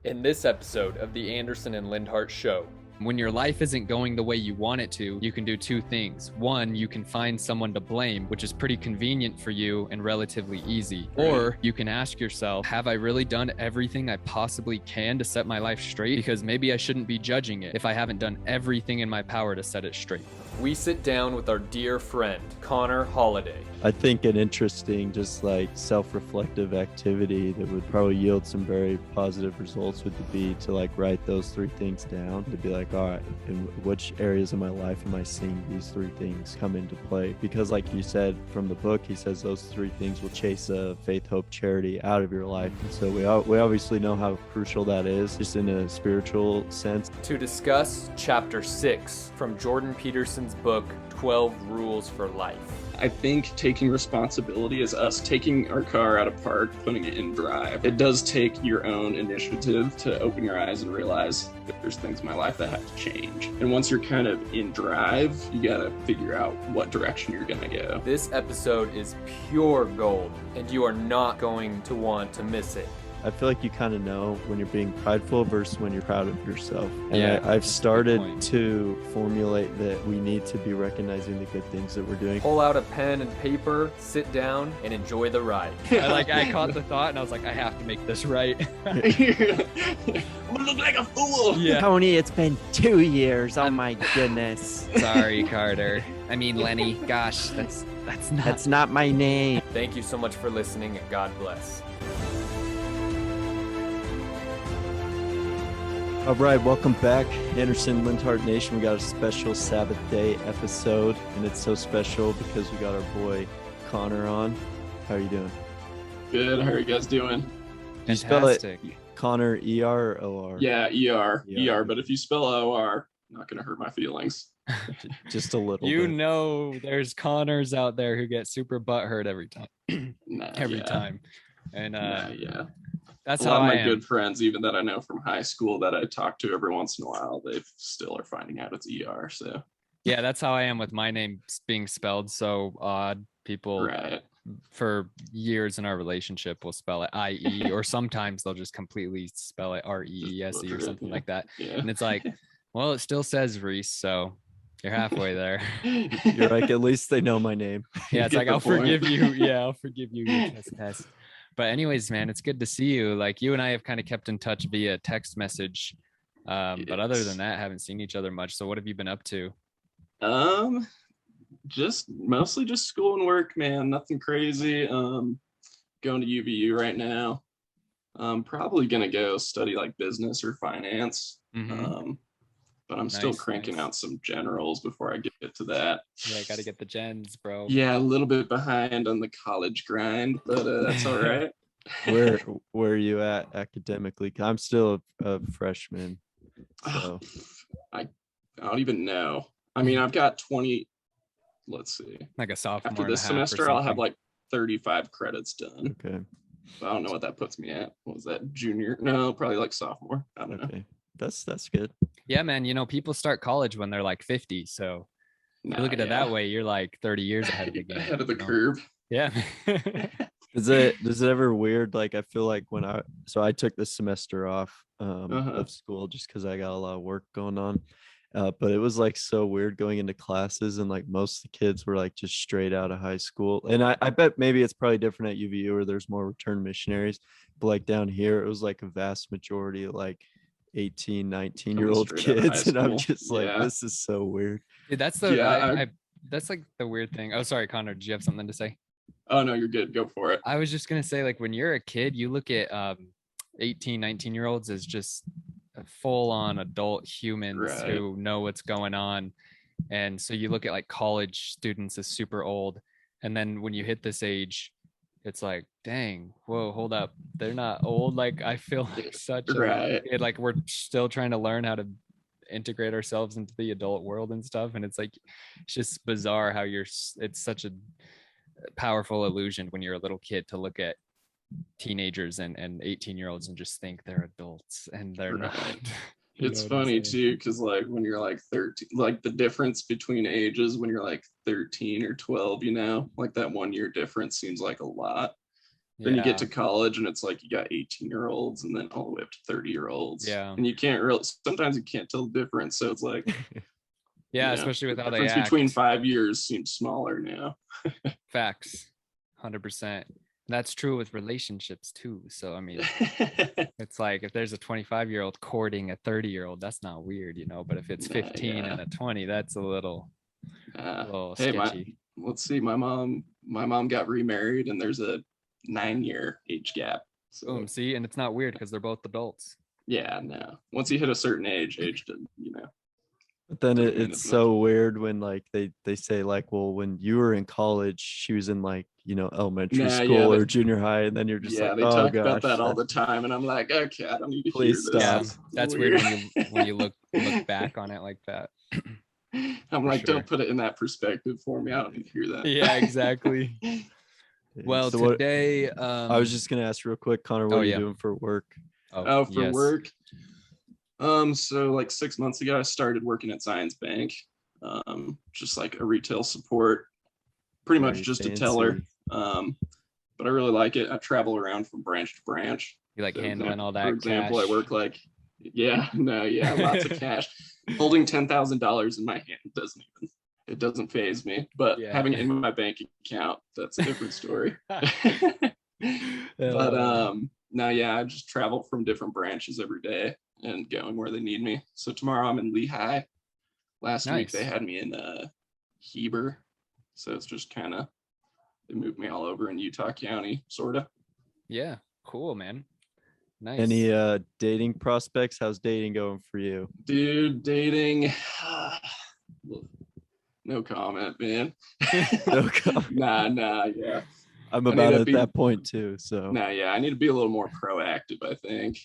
In this episode of The Anderson and Lindhardt Show, when your life isn't going the way you want it to, you can do two things. One, you can find someone to blame, which is pretty convenient for you and relatively easy. Or you can ask yourself, have I really done everything I possibly can to set my life straight? Because maybe I shouldn't be judging it if I haven't done everything in my power to set it straight. We sit down with our dear friend, Connor Holliday. I think an interesting, just like self-reflective activity that would probably yield some very positive results would be to like write those three things down, to be like, all right, in which areas of my life am I seeing these three things come into play? Because like you said from the book, he says those three things will chase faith, hope, charity out of your life. And so we obviously know how crucial that is, just in a spiritual sense. To discuss Chapter 6 from Jordan Peterson's book, 12 Rules for Life. I think taking responsibility is us taking our car out of park, putting it in drive. It does take your own initiative to open your eyes and realize that there's things in my life that have to change. And once you're kind of in drive, you gotta figure out what direction you're gonna go. This episode is pure gold, and you are not going to want to miss it. I feel like you kind of know when you're being prideful versus when you're proud of yourself. And Yeah, I've started to formulate that we need to be recognizing the good things that we're doing. Pull out a pen and paper, sit down, and enjoy the ride. I caught the thought, and I was like, I have to make this right. I'm gonna look like a fool. Yeah. Tony, it's been 2 years. Oh my goodness. Sorry, Carter. I mean, Lenny. Gosh, that's not my name. Thank you so much for listening, and God bless. All right, welcome back, Anderson Lindhardt Nation. We got a special Sabbath Day episode, and it's so special because we got our boy Connor on. How are you doing? Good. How are you guys doing? You spell it fantastic. Connor, E-R or O-R? Yeah, ER. Yeah. ER. But if you spell O-R, not gonna hurt my feelings. Just a little You bit. know, there's Connors out there who get super butthurt every time. Every Yeah. time. And Yeah. that's A how lot of I my am. good friends, even that I know from high school that I talk to every once in a while, they still are finding out it's ER. So Yeah, that's how I am with my name being spelled so odd. People right. for years in our relationship will spell it I-E, or sometimes they'll just completely spell it R-E-E-S-E or something like that. Yeah. And it's like, well, it still says Reese, so you're halfway there. You're like, at least they know my name. Yeah, it's Get like, the I'll point. forgive you. Yeah, I'll forgive you your trespass. But anyways, man, it's good to see you. Like, you and I have kind of kept in touch via text message. But other Yes. than that, haven't seen each other much. So what have you been up to? Just mostly just school and work, man. Nothing crazy. Going to UVU right now. Probably gonna go study like business or finance. Mhm. But I'm still Nice, cranking nice. out some generals before I get to that. Yeah, got to get the gens, bro. Yeah, a little bit behind on the college grind, but that's all right. Where are you at academically? I'm still a freshman. So I don't even know. I mean, I've got 20. Let's see. Like a sophomore. After and this a half or semester, I'll have something. like 35 credits done. okay. I don't know what that puts me at. What was that, junior? No, probably like sophomore. I don't know. Okay. That's good. Yeah, man. You know, people start college when they're like 50. So if you look at it that way, you're like 30 years ahead of the game. Ahead of the you know? curve. Yeah. Does it ever weird? Like, I feel like I took this semester off of school just because I got a lot of work going on. But it was like so weird going into classes, and like most of the kids were like just straight out of high school. And I bet maybe it's probably different at UVU where there's more return missionaries, but like down here it was like a vast majority of like 18, 19-year-old straight out of high kids, and I'm school. just like, Yeah. this is so weird. Dude, that's the Yeah, that's like the weird thing. Oh, sorry, Connor. Did you have something to say? Oh no, you're good. Go for it. I was just gonna say, like, when you're a kid, you look at 18, 19-year-olds as just full-on adult humans Right. who know what's going on. And so you look at like college students as super old. And then when you hit this age, it's like, dang, whoa, hold up. They're not old. Like, I feel like such a Right. kid. Like, we're still trying to learn how to integrate ourselves into the adult world and stuff. And it's like, it's just bizarre how it's such a powerful illusion when you're a little kid to look at teenagers and 18-year-olds and just think they're adults, and they're not. Right. You It's know what I'm funny saying? too, because like when you're like 13, like the difference between ages when you're like 13 or 12, you know, like that 1 year difference seems like a lot. Then you get to college and it's like you got 18-year-olds and then all the way up to 30-year-olds. Yeah. And you can't sometimes you can't tell the difference. So it's like, especially with how they difference act. between 5 years seems smaller now. Facts. 100%. That's true with relationships too. So I mean, it's like if there's a 25-year-old courting a 30-year-old, that's not weird, but if it's 15 and a 20, that's a little sketchy. Let's see, my mom got remarried and there's a 9-year age gap. So Boom, see, and it's not weird because they're both adults. Yeah, no. Once you hit a certain age didn't, But then it's so weird when like they say like, well, when you were in college, she was in like, elementary school or junior high, and then you're just like, they talk about that all the time, and I'm like, okay, I don't need to hear this. Stop. Yeah, that's weird when you look back on it like that. I'm like, don't put it in that perspective for me. I don't need to hear that. Yeah, exactly. Well, so today, I was just gonna ask real quick, Connor, what are you doing for work? Work. So like 6 months ago, I started working at Zions Bank, just like a retail support, pretty much just a teller. But I really like it. I travel around from branch to branch. You like handling all that? For example, cash? I work like, lots of cash. Holding $10,000 in my hand doesn't faze me. But having it in my bank account, that's a different story. But I just travel from different branches every day and going where they need me. So tomorrow I'm in Lehigh. Last week they had me in Heber. So it's just kind of, they moved me all over in Utah County, sort of. Yeah, cool, man. Nice. Any dating prospects? How's dating going for you? Dude, dating, no comment, man. No comment. Nah, yeah. I'm about at that point too, so. I need to be a little more proactive, I think.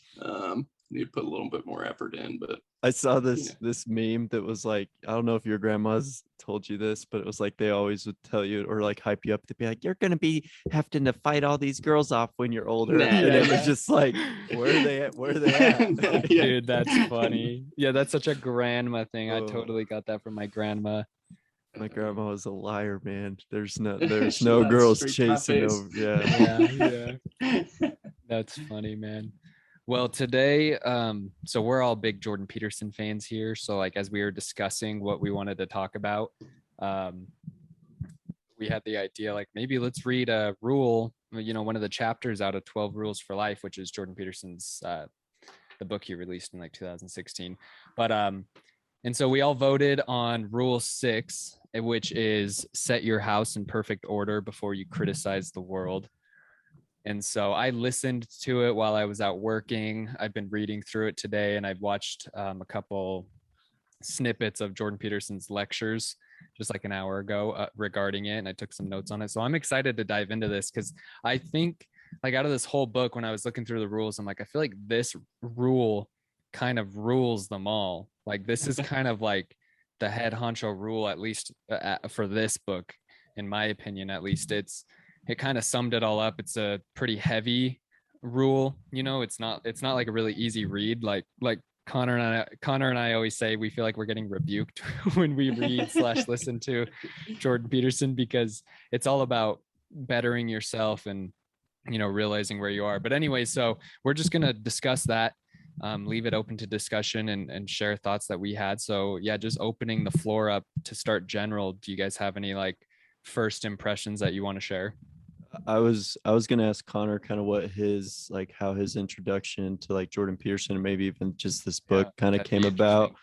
Need to put a little bit more effort in, but I saw this meme that was like, I don't know if your grandma's told you this, but it was like they always would tell you or like hype you up to be like, you're gonna be having to fight all these girls off when you're older. And it was just like, where are they at? Dude, that's funny. Yeah, that's such a grandma thing. I totally got that from my grandma. My grandma was a liar, man. There's no girls chasing over. Yeah. That's funny, man. Well, today, so we're all big Jordan Peterson fans here. So like, as we were discussing what we wanted to talk about, we had the idea, like maybe let's read a rule, one of the chapters out of 12 Rules for Life, which is Jordan Peterson's, the book he released in like 2016. But, and so we all voted on Rule 6, which is set your house in perfect order before you criticize the world. And so I listened to it while I was out working. I've been reading through it today, and I've watched a couple snippets of Jordan Peterson's lectures just like an hour ago regarding it, and I took some notes on it. So I'm excited to dive into this because I think like out of this whole book, when I was looking through the rules, I'm like, I feel like this rule kind of rules them all. Like this is kind of like the head honcho rule, at least for this book, in my opinion. At least it kind of summed it all up. It's a pretty heavy rule, it's not like a really easy read. Like Connor and I always say we feel like we're getting rebuked when we read / listen to Jordan Peterson, because it's all about bettering yourself and realizing where you are. But anyway, so we're just gonna discuss that, leave it open to discussion and share thoughts that we had. So yeah, just opening the floor up to start general. Do you guys have any like first impressions that you want to share? I was gonna ask Connor kind of what his like how his introduction to like Jordan Peterson and maybe even just this book kind of came about,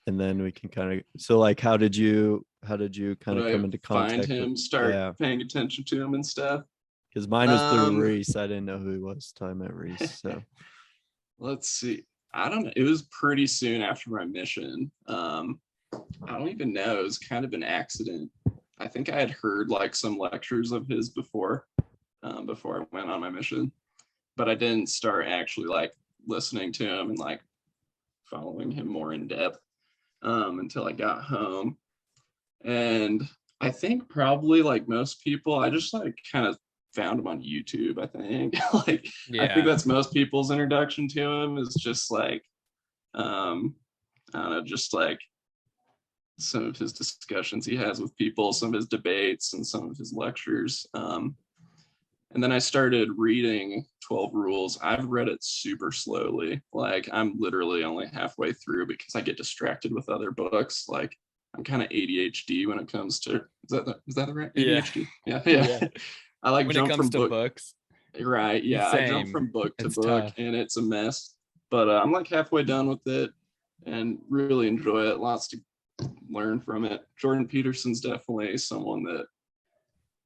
and then we can kind of like how did you kind of come into contact find him, start paying attention to him and stuff? Because mine was through Reese. I didn't know who he was till I met Reese. So let's see. I don't know. It was pretty soon after my mission. I don't even know. It was kind of an accident. I think I had heard like some lectures of his before I went on my mission, but I didn't start actually like listening to him and like following him more in depth until I got home. And I think probably like most people, I just like kind of found him on YouTube. I think I think that's most people's introduction to him is just like I don't know, just like some of his discussions he has with people, some of his debates and some of his lectures. And then I started reading 12 Rules. I've read it super slowly. Like I'm literally only halfway through because I get distracted with other books. Like I'm kind of ADHD when it comes to, is that the right ADHD? Yeah. Yeah. I like When it jump comes from to books. Right. Yeah. I jump Same. from book to It's book tough. and it's a mess. But I'm like halfway done with it and really enjoy it. Lots to learn from it. Jordan Peterson's definitely someone that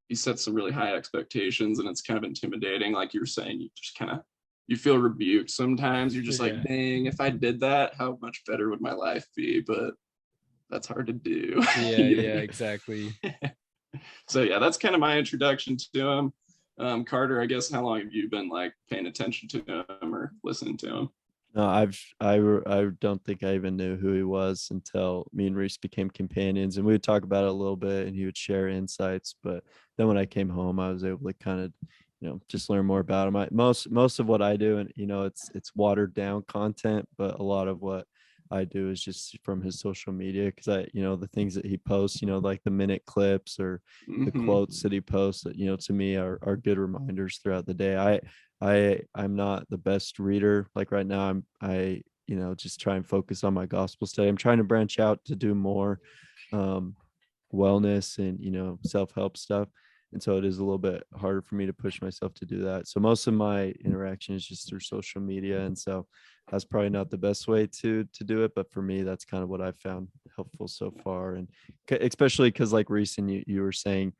he sets some really high expectations and it's kind of intimidating. Like you were saying, you just kind of you feel rebuked sometimes. You're just like, dang, if I did that, how much better would my life be? But that's hard to do. Yeah, exactly. So yeah, that's kind of my introduction to him. Carter, I guess, how long have you been like paying attention to him or listening to him? No, I don't think I even knew who he was until me and Reese became companions, and we would talk about it a little bit, and he would share insights. But then when I came home, I was able to kind of, just learn more about him. Most of what I do, and it's watered down content, but a lot of what I do is just from his social media because the things that he posts, like the minute clips or the quotes that he posts that, to me are good reminders throughout the day. I'm not the best reader. Like right now, I just try and focus on my gospel study. I'm trying to branch out to do more wellness and self-help stuff. And so it is a little bit harder for me to push myself to do that. So most of my interaction is just through social media. And so that's probably not the best way to do it. But for me, that's kind of what I've found helpful so far. And especially because like Reese and you were saying,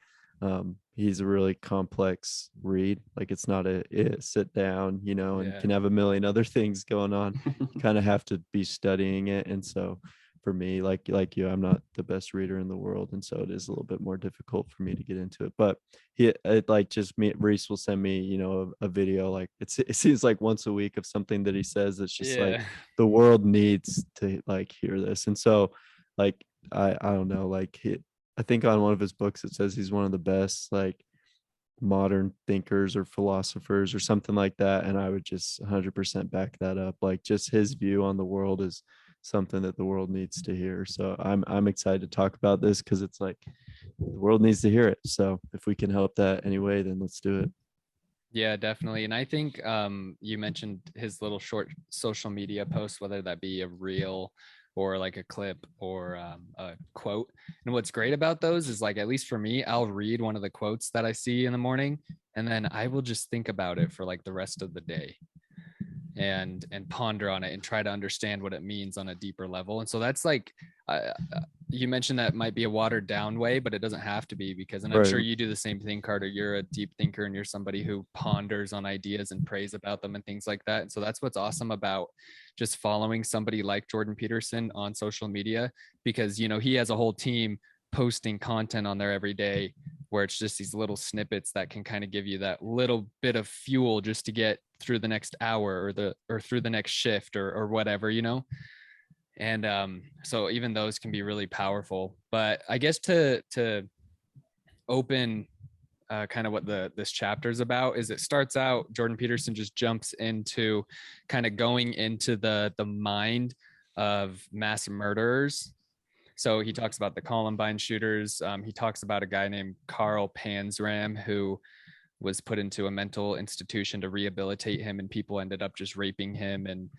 he's a really complex read. Like it's not a sit down, and can have a million other things going on. You kind of have to be studying it. And so for me, like you, I'm not the best reader in the world, and so it is a little bit more difficult for me to get into it. But Reese will send me, a video. Like it seems like once a week of something that he says that's just like the world needs to like hear this. And so like I don't know, like I think on one of his books it says he's one of the best like modern thinkers or philosophers or something like that, and I would just 100% back that up. Like just his view on the world is something that the world needs to hear. So I'm excited to talk about this because it's like the world needs to hear it. So if we can help that anyway, then let's do it. Yeah, definitely. And I think you mentioned his little short social media posts, whether that be a reel or like a clip or a quote. And what's great about those is like, at least for me, I'll read one of the quotes that I see in the morning, and then I will just think about it for like the rest of the day and ponder on it and try to understand what it means on a deeper level. And so that's like, you mentioned that might be a watered down way, but it doesn't have to be, because, and I'm sure you do the same thing, Carter. You're a deep thinker and you're somebody who ponders on ideas and prays about them and things like that. And so that's what's awesome about just following somebody like Jordan Peterson on social media, because, he has a whole team posting content on there every day where it's just these little snippets that can kind of give you that little bit of fuel just to get through the next hour or through the next shift or whatever, And so even those can be really powerful. But I guess to open kind of what this chapter is about is, it starts out, Jordan Peterson just jumps into kind of going into the mind of mass murderers. So he talks about the Columbine shooters. He talks about a guy named Carl Panzram who was put into a mental institution to rehabilitate him, and people ended up just raping him and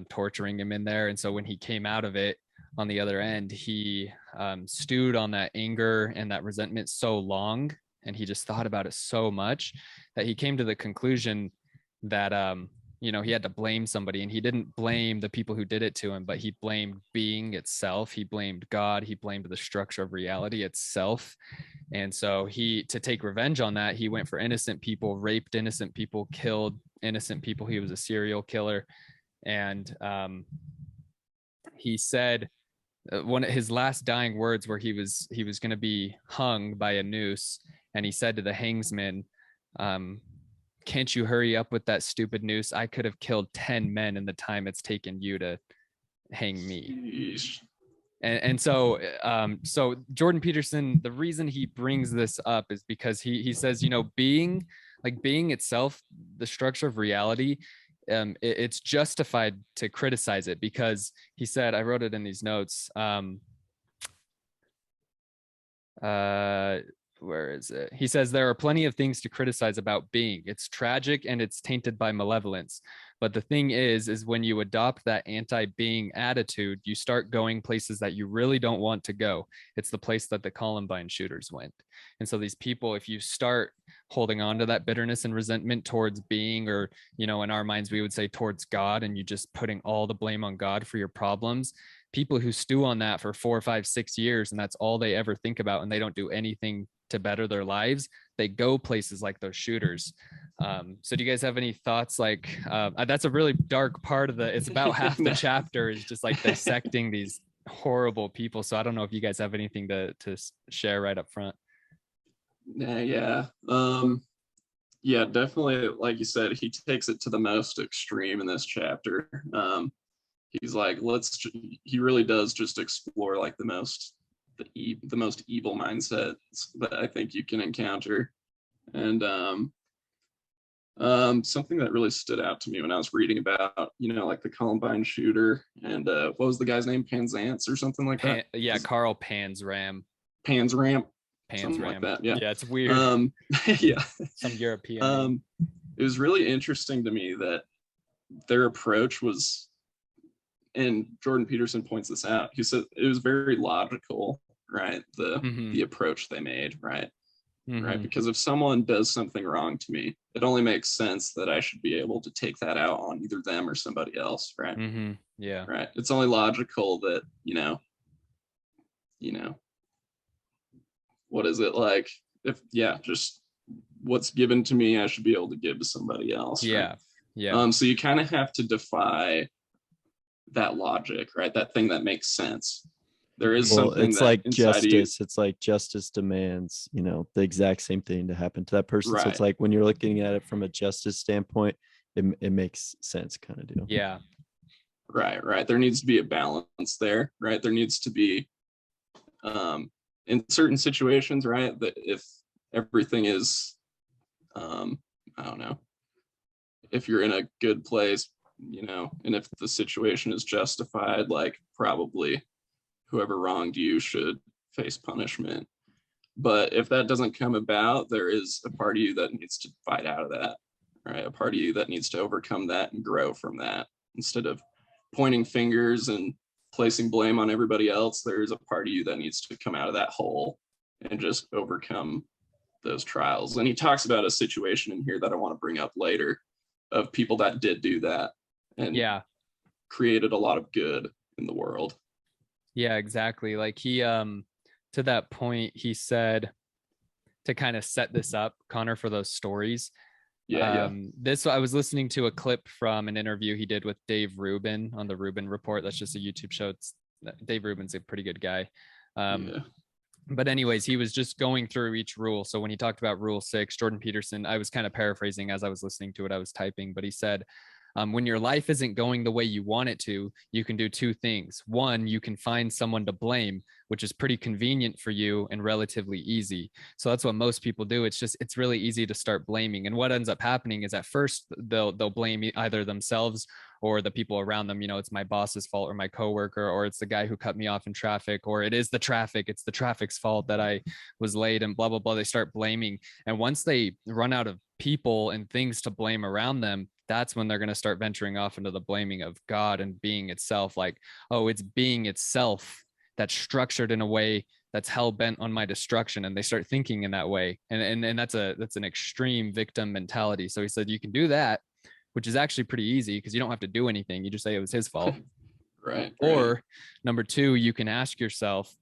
torturing him in there. And so when he came out of it on the other end, he stewed on that anger and that resentment so long, and he just thought about it so much that he came to the conclusion that he had to blame somebody. And he didn't blame the people who did it to him, but he blamed being itself. He blamed God. He blamed the structure of reality itself. And so to take revenge on that, he went for innocent people, raped innocent people, killed innocent people. He was a serial killer. And he said one of his last dying words, where he was going to be hung by a noose, and he said to the hangsman, can't you hurry up with that stupid noose? I could have killed 10 men in the time it's taken you to hang me. And so Jordan Peterson, the reason he brings this up is because he says, being itself, the structure of reality, it's justified to criticize it, because he said, I wrote it in these notes. where is it? He says there are plenty of things to criticize about being. It's tragic and it's tainted by malevolence. But the thing is when you adopt that anti-being attitude, you start going places that you really don't want to go. It's the place that the Columbine shooters went. And so these people, if you start holding on to that bitterness and resentment towards being, or, you know, in our minds, we would say towards God, and you just putting all the blame on God for your problems, people who stew on that for 4, 5, 6 years, and that's all they ever think about, and they don't do anything to better their lives, they go places like those shooters. So do you guys have any thoughts? Like, that's a really dark part of it's about half the chapter is just like dissecting these horrible people. So I don't know if you guys have anything to share right up front. Yeah. Yeah, definitely. Like you said, he takes it to the most extreme in this chapter. He's like, he really does just explore like the most evil mindsets that I think you can encounter. And something that really stood out to me when I was reading about, you know, like the Columbine shooter and what was the guy's name? Panzance or something like that? Yeah, Carl Panzram. Something like that. Yeah. Yeah, it's weird. Yeah. Some European. It was really interesting to me that their approach was, and Jordan Peterson points this out, he said it was very logical, right? The approach they made, right? Right, because if someone does something wrong to me, it only makes sense that I should be able to take that out on either them or somebody else, right? Yeah, right. It's only logical that, you know, what is it like? Just what's given to me, I should be able to give to somebody else. Yeah, right? yeah. So you kind of have to defy that logic, right? That thing that makes sense. There is something it's that like inside justice. It's like justice demands, you know, the exact same thing to happen to that person. Right. So it's like when you're looking at it from a justice standpoint, it makes sense, kind of deal. Yeah. Right. There needs to be a balance there, right? There needs to be, in certain situations, right, that if everything is, I don't know, if you're in a good place, you know, and if the situation is justified, like probably whoever wronged you should face punishment. But if that doesn't come about, there is a part of you that needs to fight out of that, right? A part of you that needs to overcome that and grow from that. Instead of pointing fingers and placing blame on everybody else, there's a part of you that needs to come out of that hole and just overcome those trials. And he talks about a situation in here that I want to bring up later of people that did do that and created a lot of good in the world. Yeah, exactly. Like he, to that point, he said, to kind of set this up, Connor, for those stories. This, I was listening to a clip from an interview he did with Dave Rubin on the Rubin Report. That's just a YouTube show. Dave Rubin's a pretty good guy. But anyways, he was just going through each rule. So when he talked about Rule 6, Jordan Peterson, I was kind of paraphrasing as I was listening to it. I was typing, but he said, when your life isn't going the way you want it to, you can do two things. One, you can find someone to blame, which is pretty convenient for you and relatively easy. So that's what most people do. It's really easy to start blaming. And what ends up happening is at first they'll blame either themselves or the people around them. You know, it's my boss's fault or my coworker, or it's the guy who cut me off in traffic, or it is the traffic. It's the traffic's fault that I was late and blah, blah, blah. They start blaming. And once they run out of people and things to blame around them, that's when they're going to start venturing off into the blaming of God and being itself. Like, oh, it's being itself that's structured in a way that's hell bent on my destruction. And they start thinking in that way. And that's an extreme victim mentality. So he said, you can do that, which is actually pretty easy because you don't have to do anything. You just say it was his fault. Right. Or number two, you can ask yourself,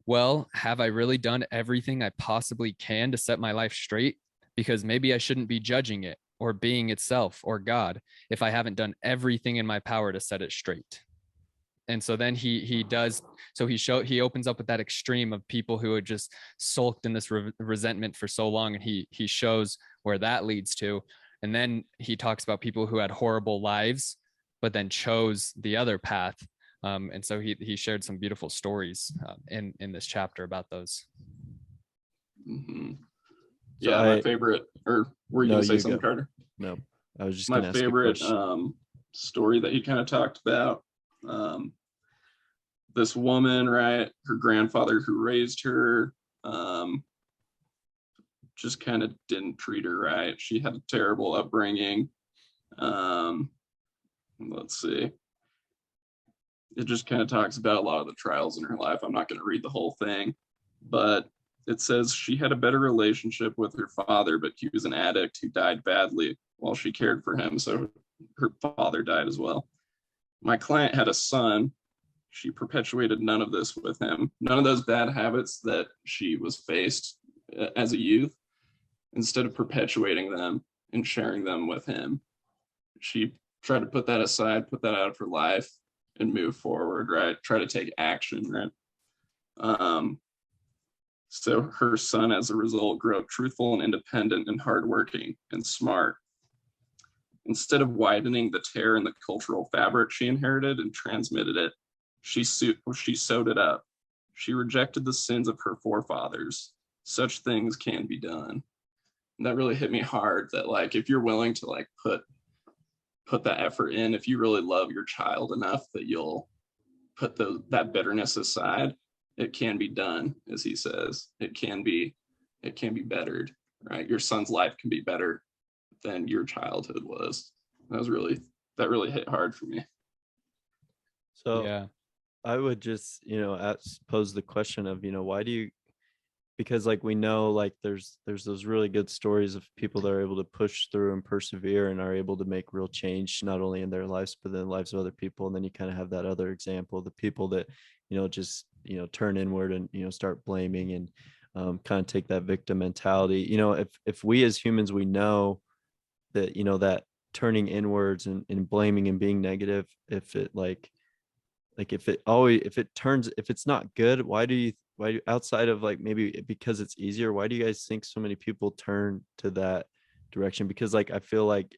well, have I really done everything I possibly can to set my life straight? Because maybe I shouldn't be judging it or being itself or God if I haven't done everything in my power to set it straight. And so then he opens up with that extreme of people who had just sulked in this resentment for so long, and he shows where that leads to. And then he talks about people who had horrible lives but then chose the other path. And so he shared some beautiful stories in this chapter about those. Mm-hmm. So my favorite, or were you going to say something, Carter? No, I was just my favorite story that he kind of talked about. This woman, right? Her grandfather who raised her just kind of didn't treat her right. She had a terrible upbringing. Let's see. It just kind of talks about a lot of the trials in her life. I'm not going to read the whole thing, but it says she had a better relationship with her father, but he was an addict who died badly while she cared for him. So her father died as well. My client had a son. She perpetuated none of this with him. None of those bad habits that she was faced as a youth. Instead of perpetuating them and sharing them with him, she tried to put that aside, put that out of her life, and move forward, right? Try to take action, right? So her son, as a result, grew up truthful and independent and hardworking and smart. Instead of widening the tear in the cultural fabric she inherited and transmitted it, she sewed it up. She rejected the sins of her forefathers. Such things can be done. And that really hit me hard, that like, if you're willing to like put that effort in, if you really love your child enough that you'll put that bitterness aside, it can be done, as he says. It can be bettered, right? Your son's life can be better than your childhood was. That really hit hard for me. So Yeah. I would just, pose the question of, why do you, because like we know, like there's those really good stories of people that are able to push through and persevere and are able to make real change, not only in their lives, but in the lives of other people. And then you kind of have that other example, the people that, just, turn inward and, start blaming and kind of take that victim mentality. If we as humans, we know that, that turning inwards and blaming and being negative, if it if it's not good, why outside of like maybe because it's easier, why do you guys think so many people turn to that direction? Because like I feel like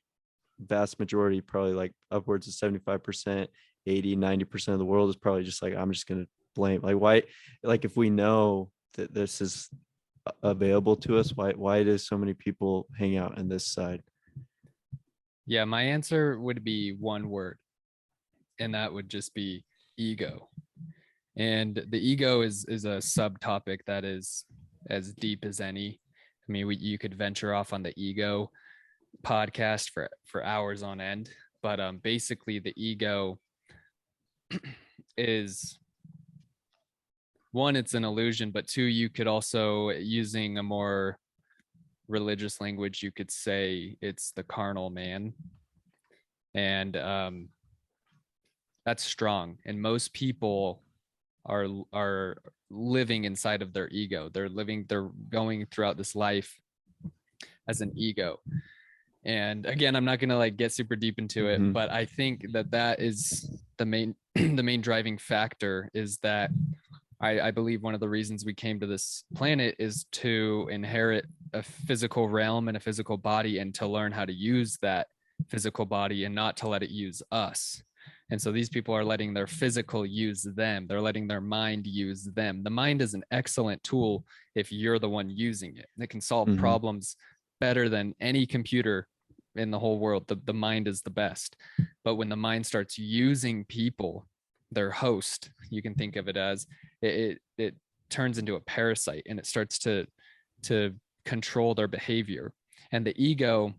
vast majority, probably like upwards of 75%, 80-90% of the world is probably just like, I'm just gonna blame. Like why, like if we know that this is available to us, why do so many people hang out on this side? Yeah, my answer would be one word, and that would just be ego. And the ego is a subtopic that is as deep as any. I mean, you could venture off on the ego podcast for hours on end, but basically the ego is, one, it's an illusion, but two, you could also, using a more religious language, you could say it's the carnal man. And that's strong. And most people are living inside of their ego. They're going throughout this life as an ego. And again, I'm not going to like get super deep into it, but I think that is the main the main driving factor, is that I believe one of the reasons we came to this planet is to inherit a physical realm and a physical body, and to learn how to use that physical body and not to let it use us. And so these people are letting their physical use them. They're letting their mind use them. The mind is an excellent tool if you're the one using it. It can solve problems better than any computer in the whole world. The mind is the best. But when the mind starts using people, their host, you can think of it as, it turns into a parasite, and it starts to control their behavior. And the ego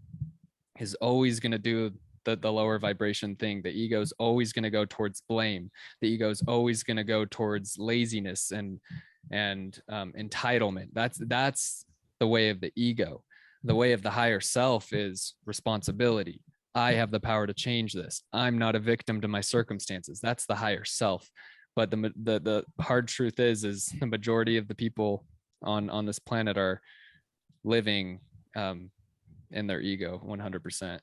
is always going to do the lower vibration thing. The ego is always going to go towards blame. The ego is always going to go towards laziness and entitlement. That's the way of the ego. The way of the higher self is responsibility. I have the power to change this. I'm not a victim to my circumstances. That's the higher self. But the hard truth is the majority of the people on this planet are living in their ego 100%.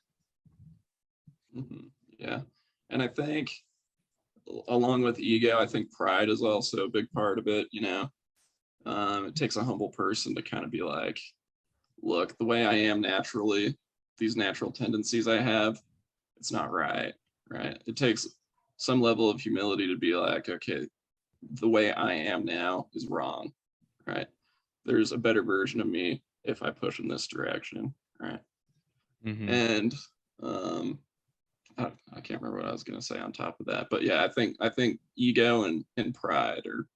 Yeah. And I think along with ego, I think pride is also a big part of it. It takes a humble person to kind of be like, look, the way I am naturally, these natural tendencies I have, it's not right. It takes some level of humility to be like, okay, the way I am now is wrong, right? There's a better version of me if I push in this direction, right? And I can't remember what I was going to say on top of that, but yeah, I think ego and pride are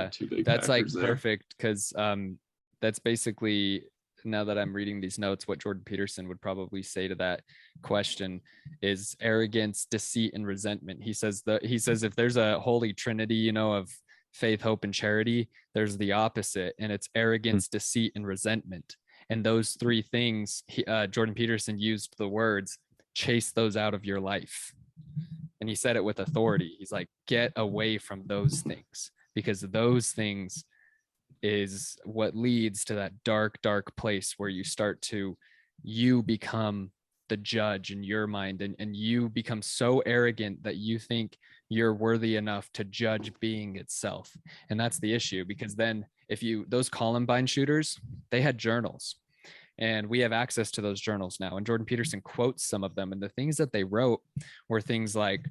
two big that's like factors there. perfect, because that's basically now that I'm reading these notes, what Jordan Peterson would probably say to that question is arrogance, deceit, and resentment. He says if there's a holy trinity, you know, of faith, hope, and charity, there's the opposite, and it's arrogance, deceit, and resentment. And those three things, Jordan Peterson used the words, chase those out of your life. And he said it with authority. He's like, get away from those things, because those things is what leads to that dark, dark place where you become the judge in your mind, and you become so arrogant that you think you're worthy enough to judge being itself. And that's the issue, because then those Columbine shooters, they had journals, and we have access to those journals now. And Jordan Peterson quotes some of them, and the things that they wrote were things like,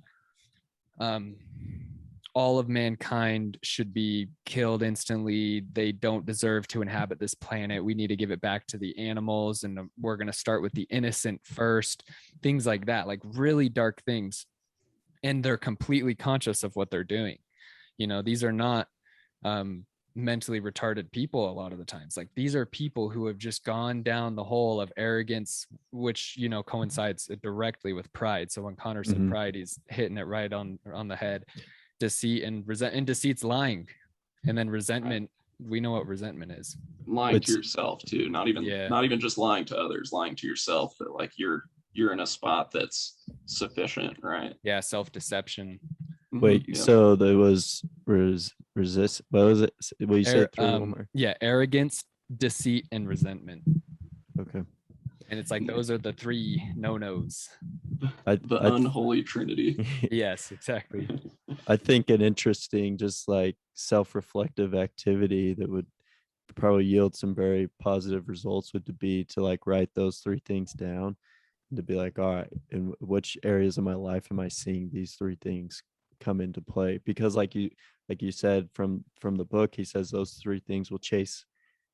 all of mankind should be killed instantly. They don't deserve to inhabit this planet. We need to give it back to the animals, and we're going to start with the innocent first. Things like that, like really dark things. And they're completely conscious of what they're doing. You know, these are not mentally retarded people a lot of the times. Like, these are people who have just gone down the hole of arrogance, which, you know, coincides directly with pride. So when Connor said pride, he's hitting it right on the head. Deceit and deceit's lying, and then resentment, we know what resentment is. Lying to yourself too, not even just lying to others, lying to yourself that like you're in a spot that's sufficient, right? Yeah, self-deception. Wait, so there was resist. What was it? Well, you said one more. Yeah, arrogance, deceit, and resentment. Okay. And it's like those are the three no-nos. The unholy trinity. Yes, exactly. I think an interesting, just like self-reflective activity that would probably yield some very positive results would be to like write those three things down, and to be like, all right, in which areas of my life am I seeing these three things come into play? Because like you said from the book, he says those three things will chase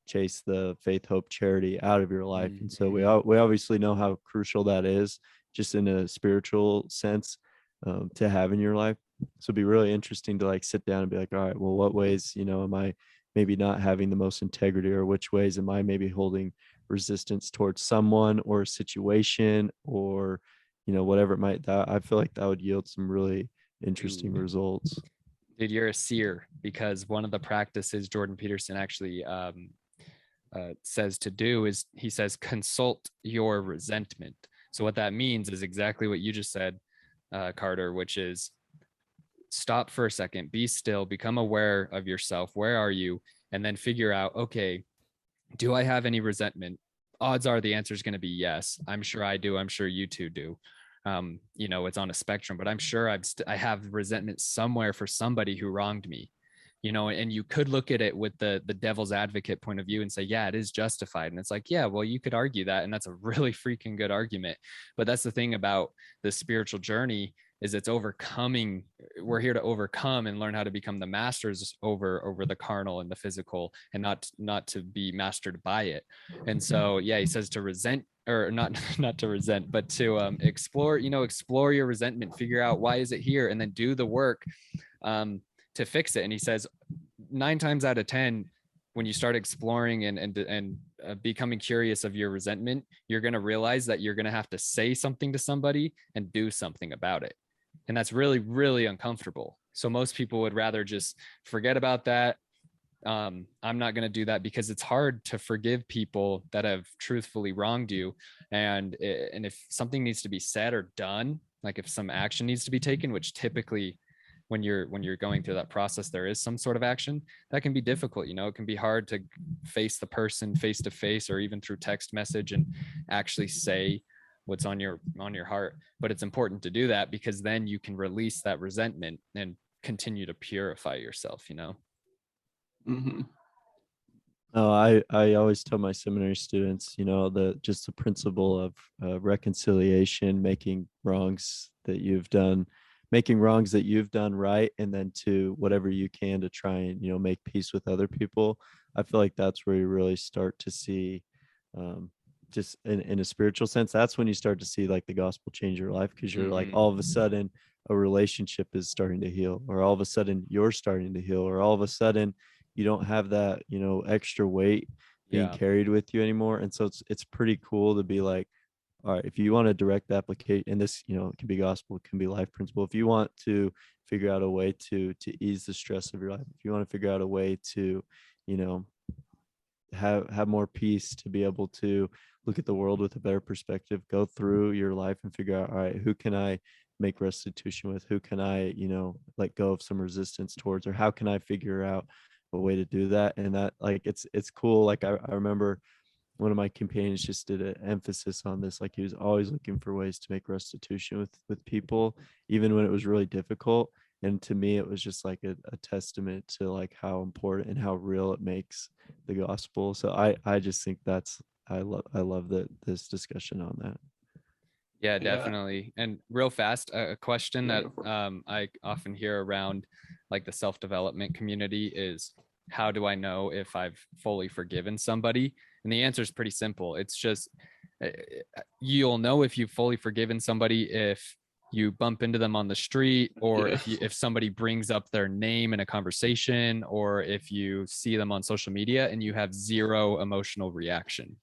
the faith, hope, charity out of your life. And so we obviously know how crucial that is, just in a spiritual sense, to have in your life. So it'd be really interesting to like sit down and be like, all right, well, what ways, you know, am I maybe not having the most integrity, or which ways am I maybe holding resistance towards someone or a situation, or, you know, whatever it might. That I feel like that would yield some really interesting results. Dude, you're a seer, because one of the practices Jordan Peterson actually says to do is, he says, consult your resentment. So what that means is exactly what you just said, Carter, which is stop for a second, be still, become aware of yourself. Where are you? And then figure out, okay, do I have any resentment? Odds are the answer is going to be yes. I'm sure I do. I'm sure you two do. You know, it's on a spectrum, but I'm sure I have resentment somewhere for somebody who wronged me. You know, and you could look at it with the devil's advocate point of view and say, yeah, it is justified. And it's like, yeah, well, you could argue that. And that's a really freaking good argument. But that's the thing about the spiritual journey, is it's overcoming. We're here to overcome and learn how to become the masters over the carnal and the physical, and not to be mastered by it. And so, yeah, he says to resent, or not to resent, but to explore your resentment, figure out why is it here, and then do the work to fix it. And he says 9 times out of 10, when you start exploring and becoming curious of your resentment, you're going to realize that you're going to have to say something to somebody and do something about it. And that's really, really uncomfortable. So most people would rather just forget about that. I'm not going to do that, because it's hard to forgive people that have truthfully wronged you. And if something needs to be said or done, like if some action needs to be taken, which typically when you're going through that process, there is some sort of action that can be difficult. You know, it can be hard to face the person face to face, or even through text message, and actually say what's on your heart. But it's important to do that, because then you can release that resentment and continue to purify yourself, you know? Mm-hmm. Oh, I always tell my seminary students, you know, the principle of reconciliation, making wrongs that you've done right, and then to whatever you can to try and, you know, make peace with other people. I feel like that's where you really start to see, just in a spiritual sense, that's when you start to see like the gospel change your life, because you're like, all of a sudden a relationship is starting to heal, or all of a sudden you're starting to heal, or all of a sudden you don't have that, you know, extra weight being Yeah. carried with you anymore. And so it's pretty cool to be like, all right, if you want a direct application, and this, you know, it can be gospel, it can be life principle. If you want to figure out a way to ease the stress of your life, if you want to figure out a way to, you know, have more peace, to be able to look at the world with a better perspective, go through your life and figure out, all right, who can I make restitution with? Who can I, you know, let go of some resistance towards, or how can I figure out a way to do that? And that, like, it's cool. Like I remember one of my companions just did an emphasis on this. Like, he was always looking for ways to make restitution with people, even when it was really difficult. And to me, it was just like a testament to like how important and how real it makes the gospel. So I just think that's, I love that this discussion on that. Yeah, definitely. And real fast, a question Yeah, that go for it. I often hear around like the self-development community is, how do I know if I've fully forgiven somebody? And the answer is pretty simple. It's just, you'll know if you've fully forgiven somebody if you bump into them on the street, or Yeah. if somebody brings up their name in a conversation, or if you see them on social media and you have zero emotional reaction.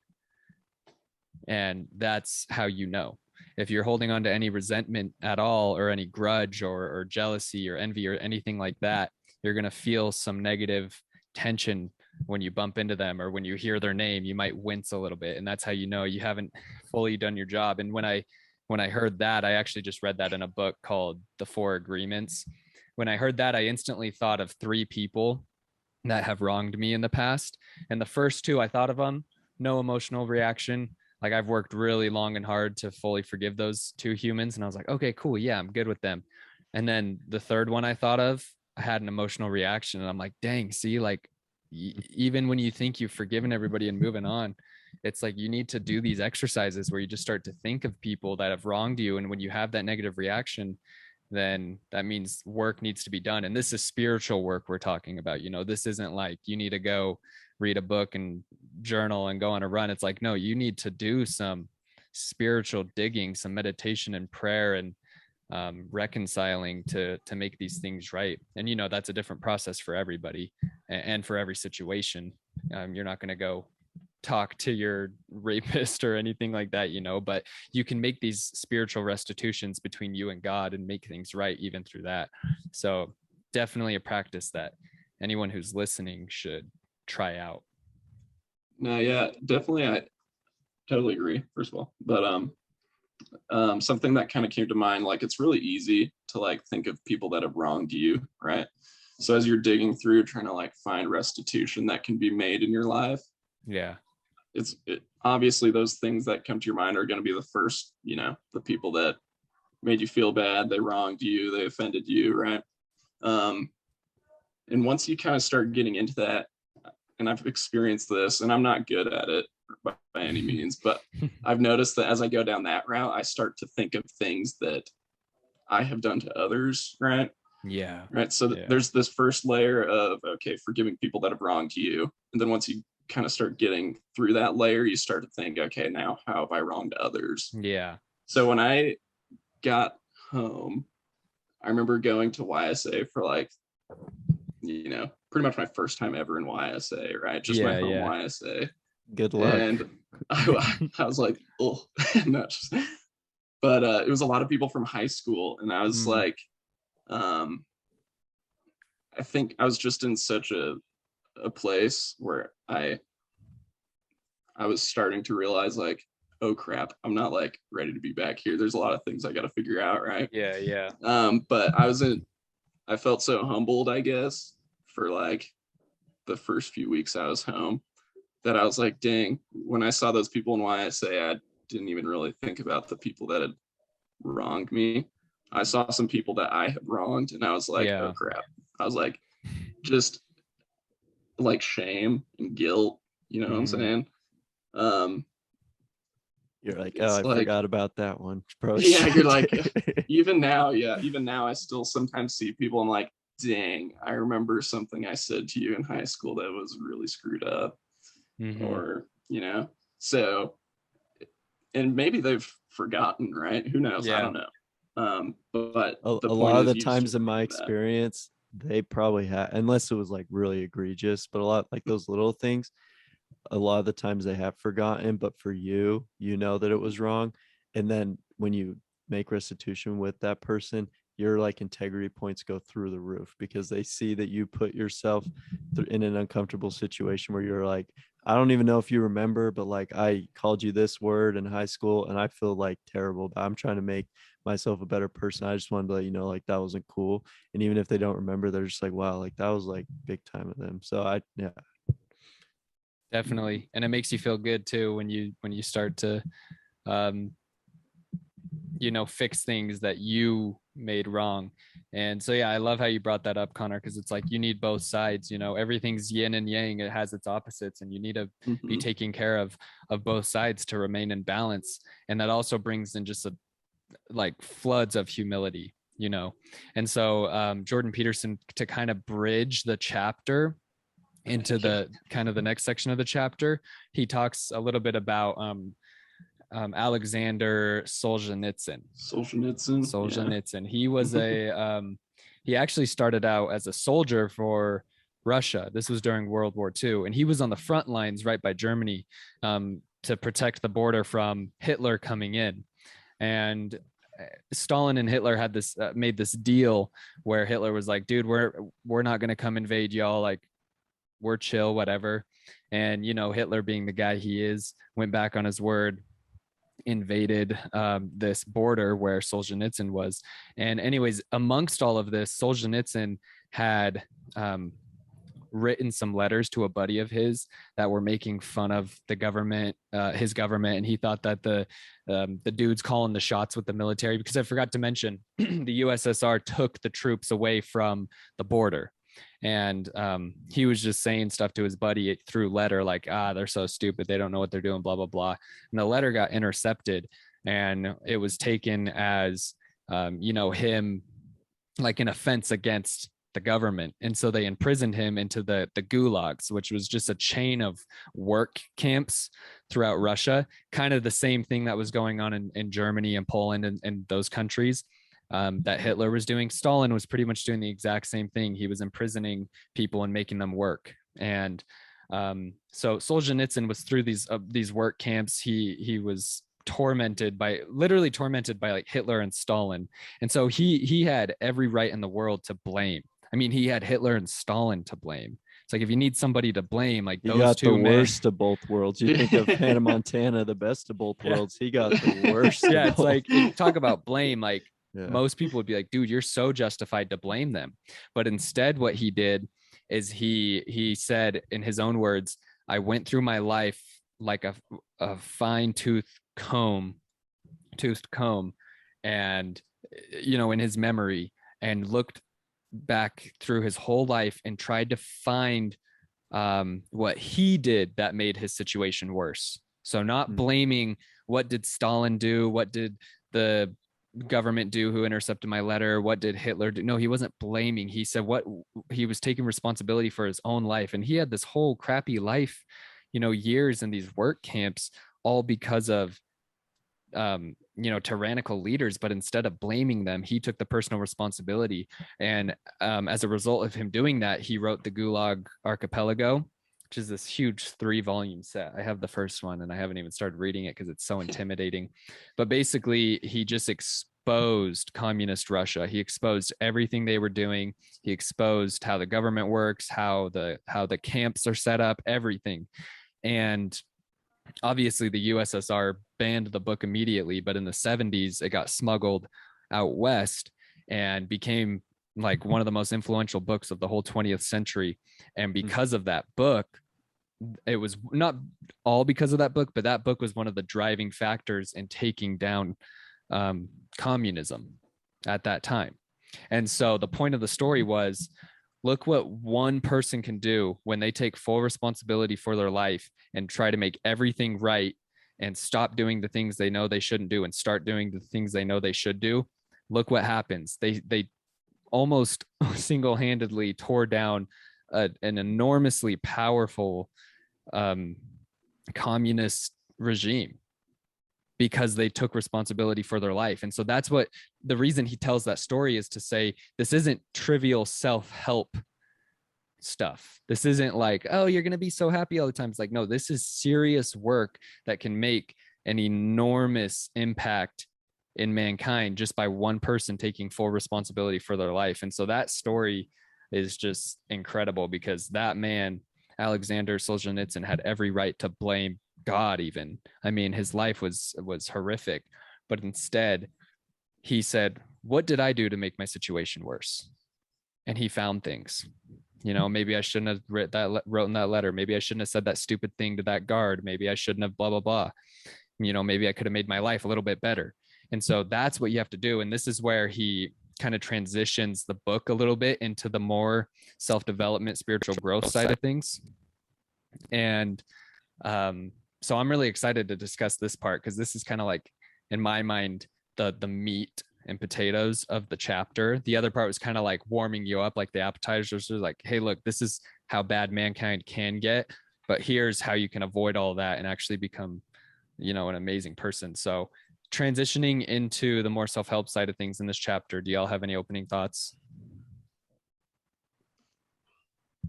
And that's how you know. If you're holding on to any resentment at all, or any grudge or jealousy or envy or anything like that, you're going to feel some negative tension when you bump into them, or when you hear their name, you might wince a little bit. And that's how you know you haven't fully done your job. And when I heard that, I actually just read that in a book called The Four Agreements. When I heard that, I instantly thought of 3 people that have wronged me in the past. And the first 2, I thought of them, no emotional reaction. Like, I've worked really long and hard to fully forgive those 2 humans. And I was like, okay, cool. Yeah, I'm good with them. And then the third one I thought of, I had an emotional reaction. And I'm like, dang, see, like, even when you think you've forgiven everybody and moving on, it's like you need to do these exercises where you just start to think of people that have wronged you. And when you have that negative reaction, then that means work needs to be done. And this is spiritual work we're talking about. You know, this isn't like you need to go read a book and journal and go on a run. It's like, no, you need to do some spiritual digging, some meditation and prayer, and reconciling to make these things right. And, you know, that's a different process for everybody and for every situation. You're not going to go talk to your rapist or anything like that, you know, but you can make these spiritual restitutions between you and God and make things right even through that. So definitely a practice that anyone who's listening should try out. No, yeah, definitely. I totally agree, first of all. But something that kind of came to mind, like, it's really easy to like think of people that have wronged you, right? So as you're digging through trying to like find restitution that can be made in your life, Yeah. Obviously those things that come to your mind are going to be the first, you know, the people that made you feel bad, they wronged you, they offended you, right? And once you kind of start getting into that, and I've experienced this, and I'm not good at it by any means, but I've noticed that as I go down that route, I start to think of things that I have done to others, right? Yeah. Right. So there's this first layer of, okay, forgiving people that have wronged you. And then once you kind of start getting through that layer, you start to think, okay, now how have I wronged others? Yeah. So when I got home, I remember going to YSA for like, you know, pretty much my first time ever in YSA, right? Just my home YSA. Good luck. And I was like, oh, no, but it was a lot of people from high school. And I was like, I think I was just in such a place where I was starting to realize, like, oh crap, I'm not like ready to be back here. There's a lot of things I got to figure out, right? Yeah. But I felt so humbled, I guess, for like the first few weeks I was home, that I was like, dang, when I saw those people in YSA, I didn't even really think about the people that had wronged me. I saw some people that I had wronged, and I was like, oh crap. I was like, just like shame and guilt, you know what I'm saying? You're like, oh, I forgot about that one, bro. Yeah, you're like, even now, I still sometimes see people, I'm like, dang, I remember something I said to you in high school that was really screwed up. Or, you know, so, and maybe they've forgotten, right? Who knows? I don't know. But a lot of the times in my experience, they probably have, unless it was like really egregious, but a lot like those little things, a lot of the times they have forgotten, but for you, you know that it was wrong. And then when you make restitution with that person, your like integrity points go through the roof because they see that you put yourself in an uncomfortable situation where you're like, I don't even know if you remember, but like I called you this word in high school and I feel like terrible, but I'm trying to make myself a better person. I just wanted to let you know like that wasn't cool. And even if they don't remember, they're just like, wow, like that was like big time of them. So yeah. Definitely. And it makes you feel good too when you start to fix things that you made wrong. And so yeah, I love how you brought that up, Connor, because it's like you need both sides. Everything's yin and yang, it has its opposites, and you need to be taking care of both sides to remain in balance. And that also brings in just like floods of humility. And so Jordan Peterson, to kind of bridge the chapter into the kind of the next section of the chapter, he talks a little bit about Alexander Solzhenitsyn. Solzhenitsyn. He was he actually started out as a soldier for Russia. This was during World War II, and he was on the front lines right by Germany to protect the border from Hitler coming in. And Stalin and Hitler had this made this deal where Hitler was like, dude, we're not going to come invade y'all. Like, we're chill, whatever. And, Hitler, being the guy he is, went back on his word, invaded this border where Solzhenitsyn was. And anyways, amongst all of this, Solzhenitsyn had written some letters to a buddy of his that were making fun of the government, his government. And he thought that the dudes calling the shots with the military, because I forgot to mention, the USSR took the troops away from the border. And he was just saying stuff to his buddy through letter, like, they're so stupid, they don't know what they're doing, blah, blah, blah. And the letter got intercepted, and it was taken as, him like an offense against the government. And so they imprisoned him into the gulags, which was just a chain of work camps throughout Russia, kind of the same thing that was going on in Germany and Poland and those countries. That Hitler was doing. Stalin was pretty much doing the exact same thing. He was imprisoning people and making them work. And so Solzhenitsyn was through these work camps. He was literally tormented by like Hitler and Stalin. And so he had every right in the world to blame. I mean, he had Hitler and Stalin to blame. It's like, if you need somebody to blame, like those got two the worst of both worlds. You think of Hannah Montana, the best of both worlds. He got the worst. Yeah, it's like, talk about blame. Like, yeah. Most people would be like, dude, you're so justified to blame them. But instead, what he did is he said, in his own words, I went through my life like a fine toothed comb, and, in his memory, and looked back through his whole life and tried to find what he did that made his situation worse. So not blaming, what did Stalin do? What did the government do who intercepted my letter? What did Hitler do? No, he wasn't blaming. He said he was taking responsibility for his own life. And he had this whole crappy life, years in these work camps, all because of, tyrannical leaders. But instead of blaming them, he took the personal responsibility. And as a result of him doing that, he wrote the Gulag Archipelago, which is this huge 3-volume set. I have the first one and I haven't even started reading it because it's so intimidating. But basically, he just exposed communist Russia. He exposed everything they were doing. He exposed how the government works, how the camps are set up, everything. And obviously, the USSR banned the book immediately, but in the 70s, it got smuggled out west and became like one of the most influential books of the whole 20th century. And because of that book, it was not all because of that book, but that book was one of the driving factors in taking down communism at that time. And so the point of the story was, look what one person can do when they take full responsibility for their life and try to make everything right and stop doing the things they know they shouldn't do and start doing the things they know they should do. Look what happens. They almost single-handedly tore down an enormously powerful communist regime because they took responsibility for their life. And so that's what the reason he tells that story is, to say this isn't trivial self-help stuff. This isn't like, oh, you're going to be so happy all the time. It's like, no, this is serious work that can make an enormous impact in mankind just by one person taking full responsibility for their life. And so that story is just incredible, because that man, Alexander Solzhenitsyn, had every right to blame God even. I mean, his life was horrific, but instead he said, what did I do to make my situation worse? And he found things. You know, maybe I shouldn't have wrote in that letter. Maybe I shouldn't have said that stupid thing to that guard. Maybe I shouldn't have blah, blah, blah. You know, maybe I could have made my life a little bit better. And so that's what you have to do. And this is where he kind of transitions the book a little bit into the more self-development, spiritual growth side of things. And so I'm really excited to discuss this part, because this is kind of like, in my mind, the meat and potatoes of the chapter. The other part was kind of like warming you up, like the appetizers are like, hey, look, this is how bad mankind can get, but here's how you can avoid all that and actually become, you know, an amazing person. So transitioning into the more self-help side of things in this chapter, do y'all have any opening thoughts?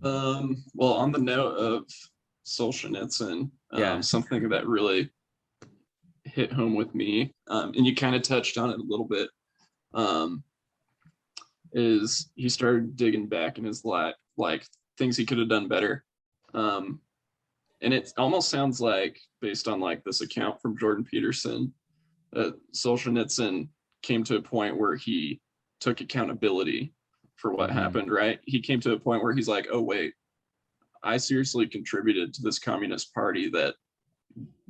Well, on the note of Solzhenitsyn, something that really hit home with me, and you kind of touched on it a little bit, is he started digging back in his life, like things he could have done better. And it almost sounds like, based on like this account from Jordan Peterson, Solzhenitsyn came to a point where he took accountability for what happened, right? He came to a point where he's like, oh, wait, I seriously contributed to this communist party that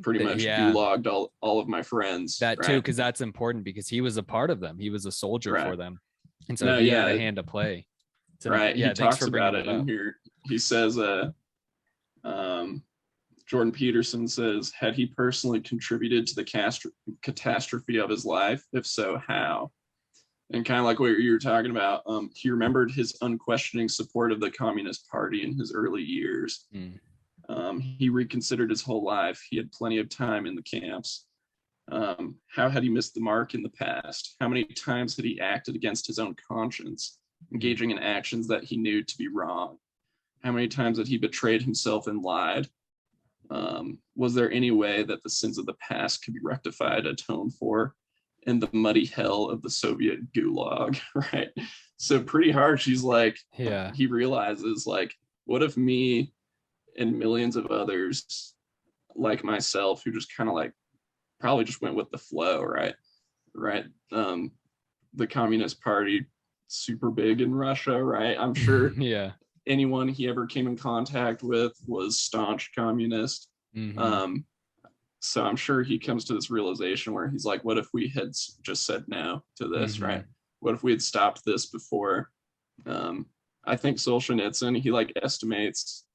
pretty much gulagged all of my friends. That too, because that's important, because he was a part of them. He was a soldier for them. And so he had a hand to play. So, right. He talks about it in here. He says, Jordan Peterson says, had he personally contributed to the catastrophe of his life? If so, how? And kind of like what you were talking about, he remembered his unquestioning support of the Communist Party in his early years. He reconsidered his whole life. He had plenty of time in the camps. How had he missed the mark in the past? How many times had he acted against his own conscience, engaging in actions that he knew to be wrong? How many times had he betrayed himself and lied? Was there any way that the sins of the past could be rectified, atoned for in the muddy hell of the Soviet gulag, right? So pretty harsh. He's like, he realizes, like, what if me and millions of others like myself, who just kind of like probably just went with the flow, right? The Communist Party, super big in Russia, right? I'm sure anyone he ever came in contact with was staunch communist. So I'm sure he comes to this realization where he's like, what if we had just said no to this, right? What if we had stopped this before? I think Solzhenitsyn, he like estimates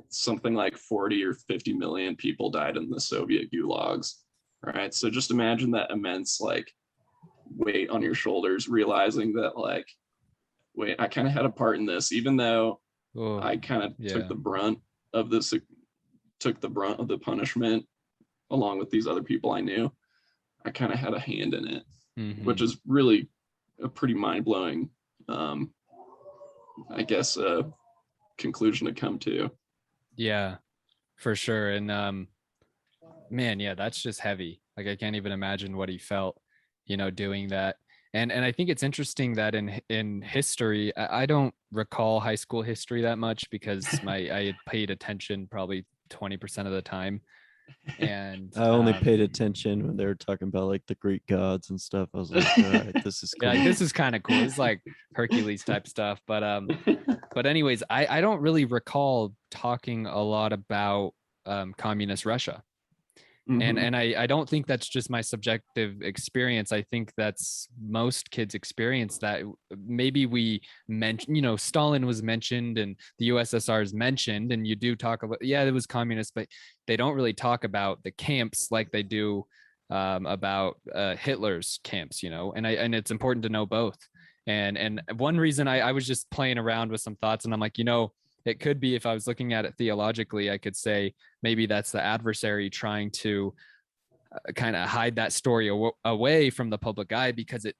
something like 40 or 50 million people died in the Soviet gulags, right? So just imagine that immense like weight on your shoulders, realizing that like, wait, I kind of had a part in this, even though I kind of took the brunt of this, took the brunt of the punishment along with these other people I knew. I kind of had a hand in it, which is really a pretty mind-blowing, I guess, conclusion to come to. Yeah, for sure. And man, yeah, that's just heavy. Like, I can't even imagine what he felt, you know, doing that. And I think it's interesting that in history, I don't recall high school history that much, because I had paid attention probably 20% of the time. And I only paid attention when they were talking about like the Greek gods and stuff. I was like, all right, this is cool. Yeah, this is kind of cool. It's like Hercules type stuff. But anyways, I don't really recall talking a lot about communist Russia. And I don't think that's just my subjective experience. I think that's most kids' experience. That maybe we mentioned, you know, Stalin was mentioned and the USSR is mentioned, and you do talk about, it was communist, but they don't really talk about the camps like they do about Hitler's camps, you know, and it's important to know both. And one reason I was just playing around with some thoughts, and I'm like, you know, it could be, if I was looking at it theologically, I could say maybe that's the adversary trying to kind of hide that story away from the public eye, because it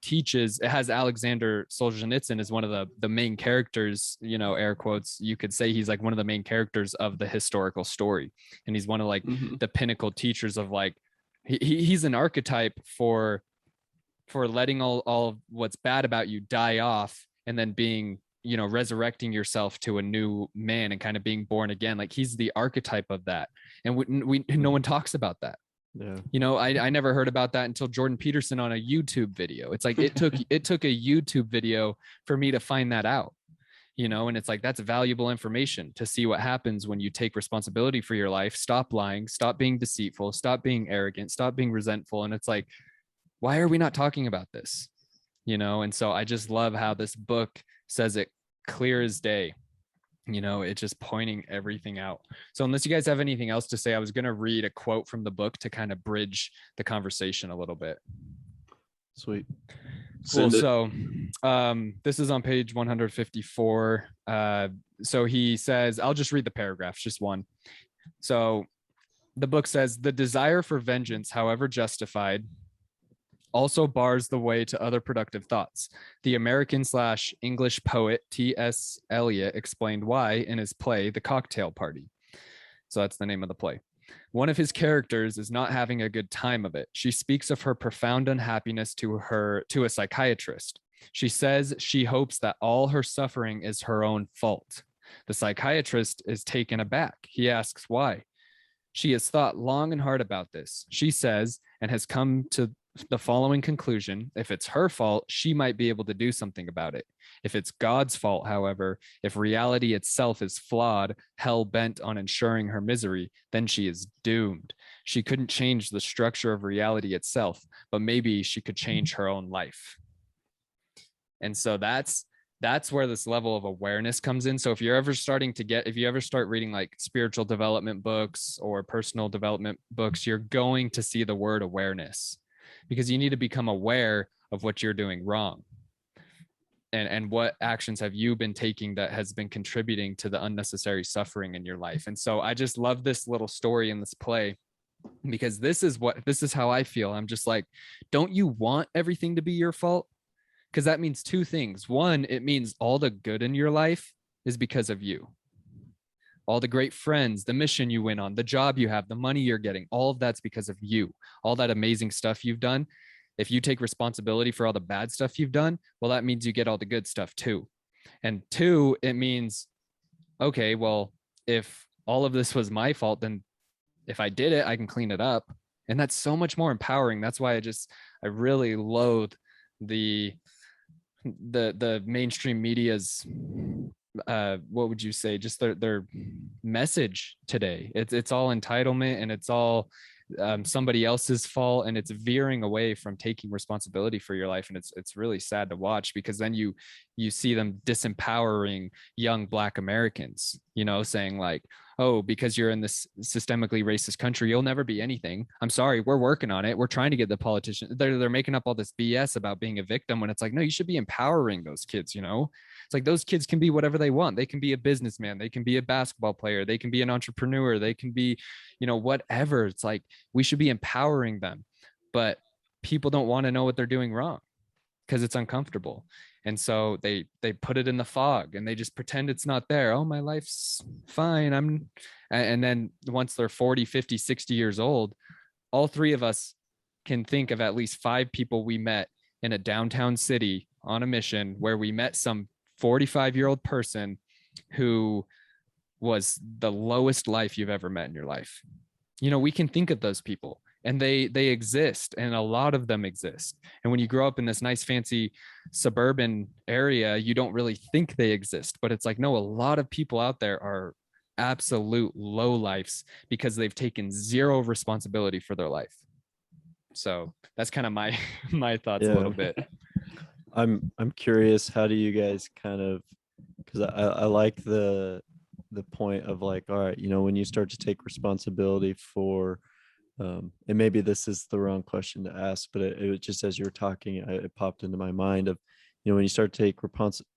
has Alexander Solzhenitsyn as one of the main characters, you know, air quotes, you could say he's like one of the main characters of the historical story. And he's one of like the pinnacle teachers of like, he's an archetype for letting all of what's bad about you die off, and then being, you know, resurrecting yourself to a new man and kind of being born again. Like he's the archetype of that. And no one talks about that. Yeah. You know, I never heard about that until Jordan Peterson on a YouTube video. It's like, it took a YouTube video for me to find that out, you know, and it's like, that's valuable information to see what happens when you take responsibility for your life, stop lying, stop being deceitful, stop being arrogant, stop being resentful. And it's like, why are we not talking about this? You know? And so I just love how this book says it clear as day. You know, it's just pointing everything out. So unless you guys have anything else to say, I was going to read a quote from the book to kind of bridge the conversation a little bit. Sweet. Cool. So this is on page 154. So he says, I'll just read the paragraphs, just one. So the book says, the desire for vengeance, however justified, also bars the way to other productive thoughts. The American/English poet T.S. Eliot explained why in his play, The Cocktail Party. So that's the name of the play. One of his characters is not having a good time of it. She speaks of her profound unhappiness to a psychiatrist. She says she hopes that all her suffering is her own fault. The psychiatrist is taken aback. He asks why. She has thought long and hard about this, she says, and has come to the following conclusion: if it's her fault, she might be able to do something about it. If it's God's fault, however, if reality itself is flawed, hell-bent on ensuring her misery, then she is doomed. She couldn't change the structure of reality itself, but maybe she could change her own life. And so that's where this level of awareness comes in. So if you ever start reading like spiritual development books or personal development books, you're going to see the word awareness, because you need to become aware of what you're doing wrong. And what actions have you been taking that has been contributing to the unnecessary suffering in your life. And so I just love this little story in this play, because this is how I feel. I'm just like, don't you want everything to be your fault? Because that means two things. One, it means all the good in your life is because of you. All the great friends, the mission you went on, the job you have, the money you're getting, all of that's because of you. All that amazing stuff you've done. If you take responsibility for all the bad stuff you've done, well, that means you get all the good stuff too. And two, it means, okay, well, if all of this was my fault, then if I did it, I can clean it up. And that's so much more empowering. That's why I really loathe the mainstream media's what would you say, just their message today. It's all entitlement, and it's all somebody else's fault, and it's veering away from taking responsibility for your life. And it's really sad to watch, because then you see them disempowering young Black Americans, you know, saying like, oh, because you're in this systemically racist country, you'll never be anything. I'm sorry, we're working on it. We're trying to get the politicians. They're making up all this BS about being a victim, when it's like, no, you should be empowering those kids, you know? It's like, those kids can be whatever they want. They can be a businessman. They can be a basketball player. They can be an entrepreneur. They can be, you know, whatever. It's like, we should be empowering them. But people don't want to know what they're doing wrong because it's uncomfortable. And so they put it in the fog, and they just pretend it's not there. Oh, my life's fine. And then once they're 40, 50, 60 years old, all three of us can think of at least 5 people we met in a downtown city on a mission, where we met some 45-year-old person who was the lowest life you've ever met in your life. You know, we can think of those people, and they exist, and a lot of them exist. And when you grow up in this nice, fancy suburban area, you don't really think they exist. But it's like, no, a lot of people out there are absolute lowlifes because they've taken zero responsibility for their life. So that's kind of my thoughts a little bit. I'm curious, how do you guys kind of, because I like the point of like, all right, you know, when you start to take responsibility for and maybe this is the wrong question to ask, but it just, as you were talking, it popped into my mind of, you know, when you start to take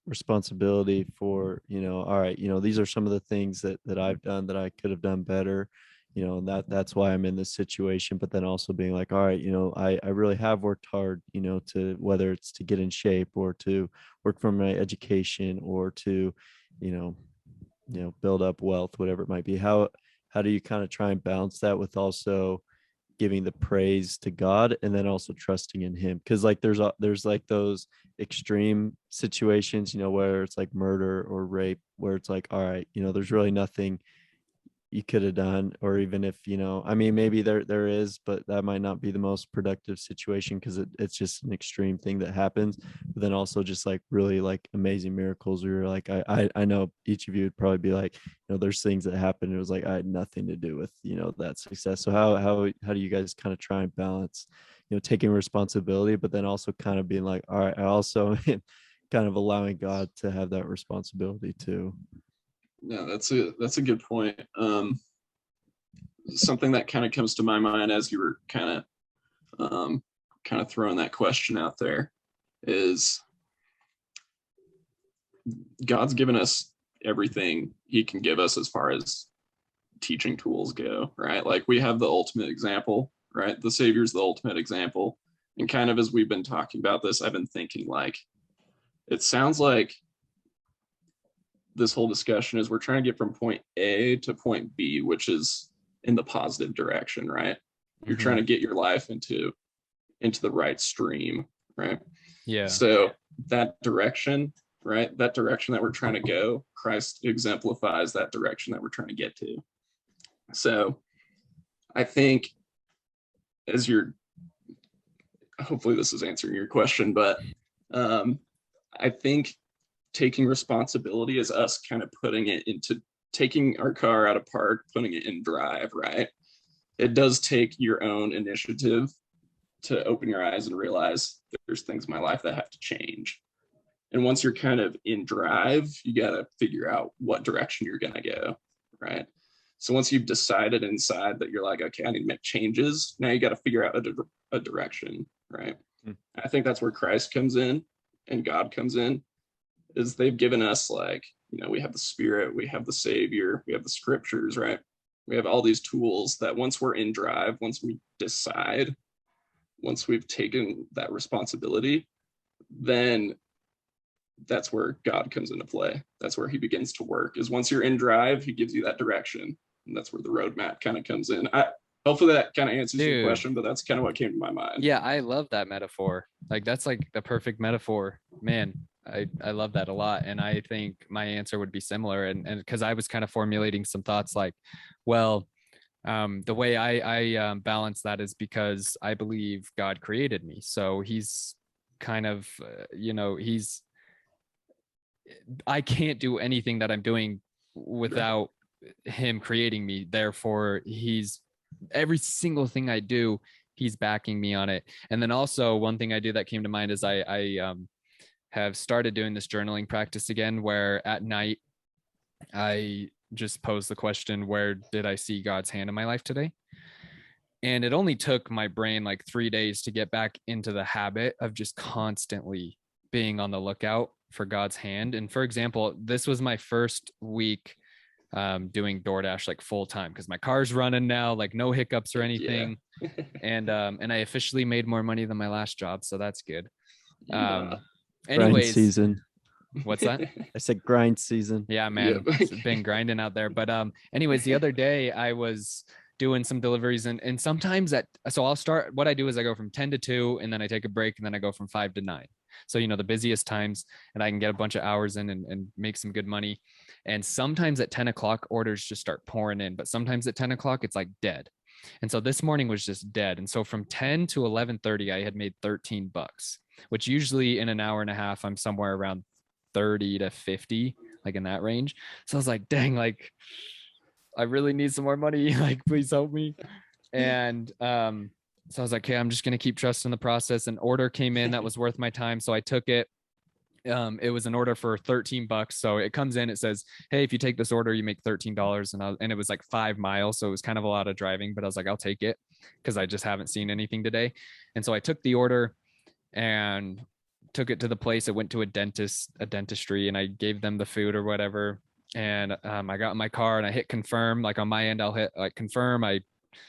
responsibility for, you know, all right, you know, these are some of the things that I've done that I could have done better. that's why I'm in this situation. But then also being like, all right, I really have worked hard, to, whether it's to get in shape or to work for my education or to, build up wealth, whatever it might be. How do you kind of try and balance that with also giving the praise to God and then also trusting in him? Because like there's like those extreme situations, where it's like murder or rape, where it's like, all right, there's really nothing you could have done. Or even if, I mean, maybe there is, but that might not be the most productive situation because it's just an extreme thing that happens. But then also just like really like amazing miracles where you're like, I know each of you would probably be like, there's things that happen, it was like I had nothing to do with that success. So how do you guys kind of try and balance taking responsibility, but then also kind of being like, all right, I also am kind of allowing God to have that responsibility too? Yeah, that's a good point. Something that kind of comes to my mind as you were kind of throwing that question out there is God's given us everything he can give us as far as teaching tools go, right? Like we have the ultimate example, right? The Savior's the ultimate example. And kind of as we've been talking about this, I've been thinking like, it sounds like this whole discussion is we're trying to get from point A to point B, which is in the positive direction, right? You're trying to get your life into the right stream, right? Yeah. So that direction, right? That direction that we're trying to go, Christ exemplifies that direction that we're trying to get to. So I think hopefully this is answering your question, but I think taking responsibility is us kind of taking our car out of park, putting it in drive, right? It does take your own initiative to open your eyes and realize there's things in my life that have to change. And once you're kind of in drive, you got to figure out what direction you're going to go, right? So once you've decided inside that you're like, okay, I need to make changes, now you got to figure out a direction, right? I think that's where Christ comes in and God comes in, is they've given us like, we have the Spirit, we have the Savior, we have the scriptures, right? We have all these tools that once we're in drive, once we decide, once we've taken that responsibility, then that's where God comes into play. That's where he begins to work, is once you're in drive, he gives you that direction. And that's where the roadmap kind of comes in. Hopefully that kind of answers your question, but that's kind of what came to my mind. Yeah, I love that metaphor. Like that's like the perfect metaphor. Man, I love that a lot. And I think my answer would be similar. And because I was kind of formulating some thoughts like, well, the way I balance that is because I believe God created me. So he's kind of, I can't do anything that I'm doing without him creating me. Therefore, every single thing I do, he's backing me on it. And then also one thing I do that came to mind is I have started doing this journaling practice again, where at night I just pose the question, where did I see God's hand in my life today? And it only took my brain like 3 days to get back into the habit of just constantly being on the lookout for God's hand. And for example, this was my first week doing DoorDash like full time, because my car's running now, like no hiccups or anything. Yeah. and I officially made more money than my last job, so that's good. Anyways, grind season. What's that? I said grind season. Yeah, man. It's been grinding out there. But anyways, the other day I was doing some deliveries and sometimes so I'll start, what I do is I go from 10 to 2 and then I take a break and then I go from 5 to 9. So, the busiest times, and I can get a bunch of hours in and make some good money. And sometimes at 10 o'clock orders just start pouring in, but sometimes at 10 o'clock it's like dead. And so this morning was just dead. And so from 10 to 11:30, I had made $13, which usually in an hour and a half, I'm somewhere around 30 to 50, like in that range. So I was like, dang, like I really need some more money. Like, please help me. And so I was like, okay, I'm just going to keep trusting the process. An order came in that was worth my time. So I took it. It was an order for $13. So it comes in, it says, hey, if you take this order, you make $13. And it was like 5 miles. So it was kind of a lot of driving, but I was like, I'll take it because I just haven't seen anything today. And so I took the order and took it to the place. It went to a dentistry, and I gave them the food or whatever. And I got in my car and I hit confirm. Like on my end, I'll hit like confirm. I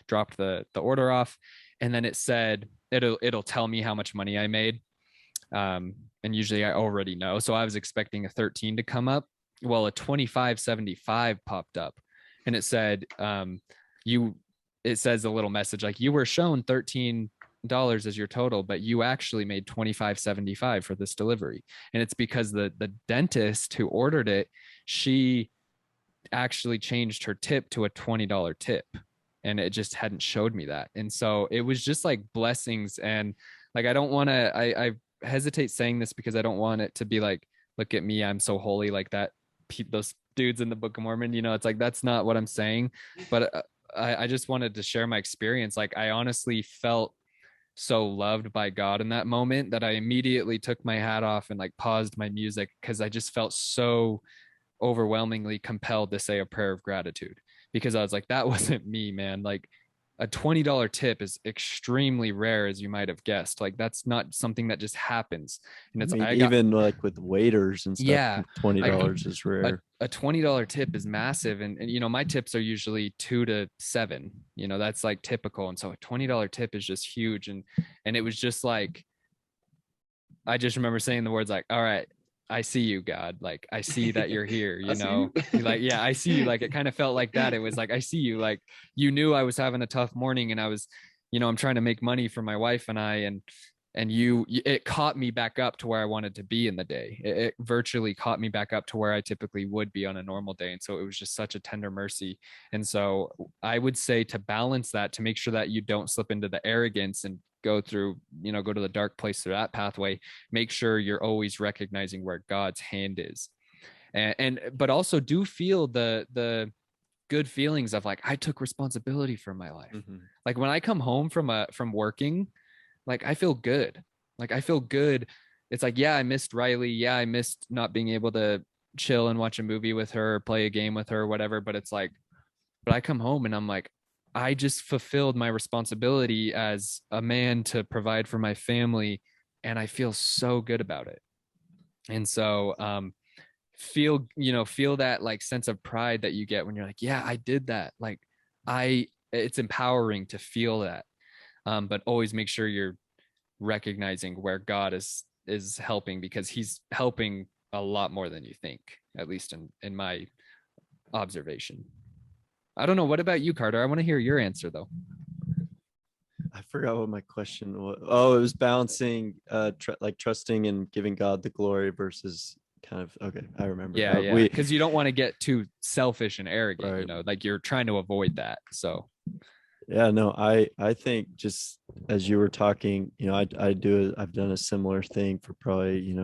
dropped the order off, and then it said it'll tell me how much money I made. And usually I already know. So I was expecting a 13 to come up. Well, a 25.75 popped up, and it said it says a little message like you were shown $13 as your total, but you actually made 25.75 for this delivery. And it's because the dentist who ordered it, she actually changed her tip to a $20 tip, and it just hadn't showed me that. And so it was just like blessings. And like I don't want to I hesitate saying this because I don't want it to be like, look at me, I'm so holy, like that those dudes in the Book of Mormon, it's like that's not what I'm saying. But I just wanted to share my experience. Like I honestly felt so loved by God in that moment that I immediately took my hat off and like paused my music, because I just felt so overwhelmingly compelled to say a prayer of gratitude, because I was like, that wasn't me, man. Like a $20 tip is extremely rare, as you might have guessed. Like that's not something that just happens. And it's even like with waiters and stuff, yeah, $20 is rare. A $20 tip is massive. And my tips are usually 2 to 7, that's like typical. And so a $20 tip is just huge. And it was just like, I just remember saying the words like, all right, I see you, God. Like, I see that you're here, like, yeah, I see you. Like, it kind of felt like that. It was like, I see you. Like, you knew I was having a tough morning, and I was, I'm trying to make money for my wife and I, and it caught me back up to where I wanted to be in the day. It virtually caught me back up to where I typically would be on a normal day. And so it was just such a tender mercy. And so I would say, to balance that, to make sure that you don't slip into the arrogance and go through, go to the dark place through that pathway, make sure you're always recognizing where God's hand is. But also do feel the good feelings of like, I took responsibility for my life. Mm-hmm. Like when I come home from working, like I feel good. Like I feel good. It's like, yeah, I missed Riley. Yeah, I missed not being able to chill and watch a movie with her, play a game with her, whatever. But it's like, but I come home and I'm like, I just fulfilled my responsibility as a man to provide for my family, and I feel so good about it. And so feel that like sense of pride that you get when you're like, yeah, I did that. Like it's empowering to feel that. But always make sure you're recognizing where God is helping, because he's helping a lot more than you think, at least in my observation. I don't know. What about you, Carter? I want to hear your answer, though. I forgot what my question was. Oh, it was balancing, like trusting and giving God the glory versus kind of, okay, I remember. Yeah. Because you don't want to get too selfish and arrogant, right. Like you're trying to avoid that. So. Yeah, no, I think just as you were talking, I've done a similar thing for probably,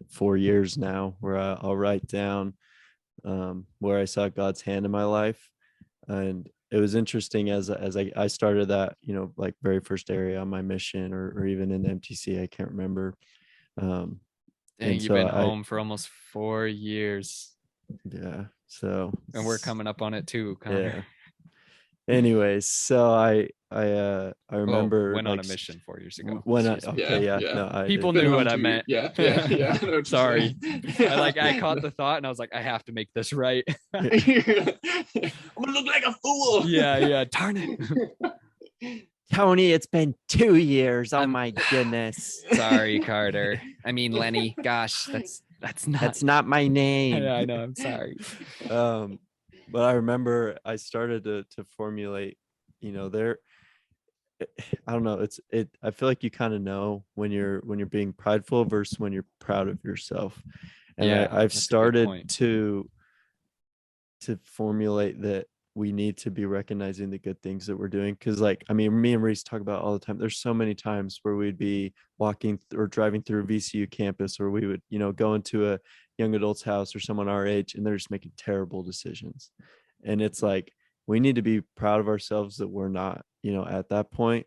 4 years now, where I'll write down where I saw God's hand in my life. And it was interesting as I started that, like very first area on my mission, or even in the MTC, I can't remember. Dang, you've been home for almost 4 years. Yeah. So. And we're coming up on it too, Connor. Yeah. Anyways, so I remember went on a mission 4 years ago. People knew what I meant. Yeah. Sorry. I caught the thought and I was like, I have to make this right. I'm gonna look like a fool. Yeah. Darn it. Tony, it's been 2 years. Oh my goodness. Sorry, Carter. I mean, Lenny. Gosh, that's not my name. I know. I'm sorry. But I remember I started to formulate, I don't know. I feel like you kind of know when you're being prideful versus when you're proud of yourself. And I've started to formulate that we need to be recognizing the good things that we're doing. Cause me and Reese talk about all the time. There's so many times where we'd be walking or driving through a VCU campus, or we would, go into a young adult's house or someone our age, and they're just making terrible decisions. And it's like, we need to be proud of ourselves that we're not, at that point.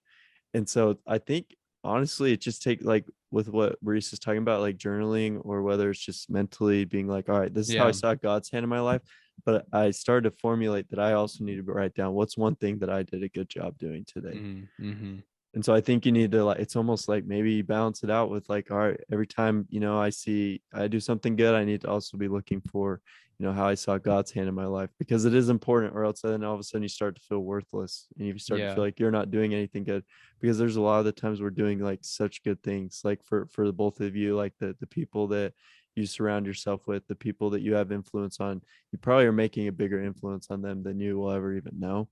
And so I think honestly, it just takes, like with what Reese is talking about, like journaling, or whether it's just mentally being like, all right, this is how I saw God's hand in my life. But I started to formulate that I also need to write down what's one thing that I did a good job doing today. Mm-hmm. And so I think you need to, like, it's almost like maybe you balance it out with like, all right, every time, I do something good, I need to also be looking for, how I saw God's hand in my life, because it is important, or else then all of a sudden you start to feel worthless and you start to Yeah. feel like you're not doing anything good, because there's a lot of the times we're doing like such good things, like for the both of you, like the people that you surround yourself with, the people that you have influence on, you probably are making a bigger influence on them than you will ever even know.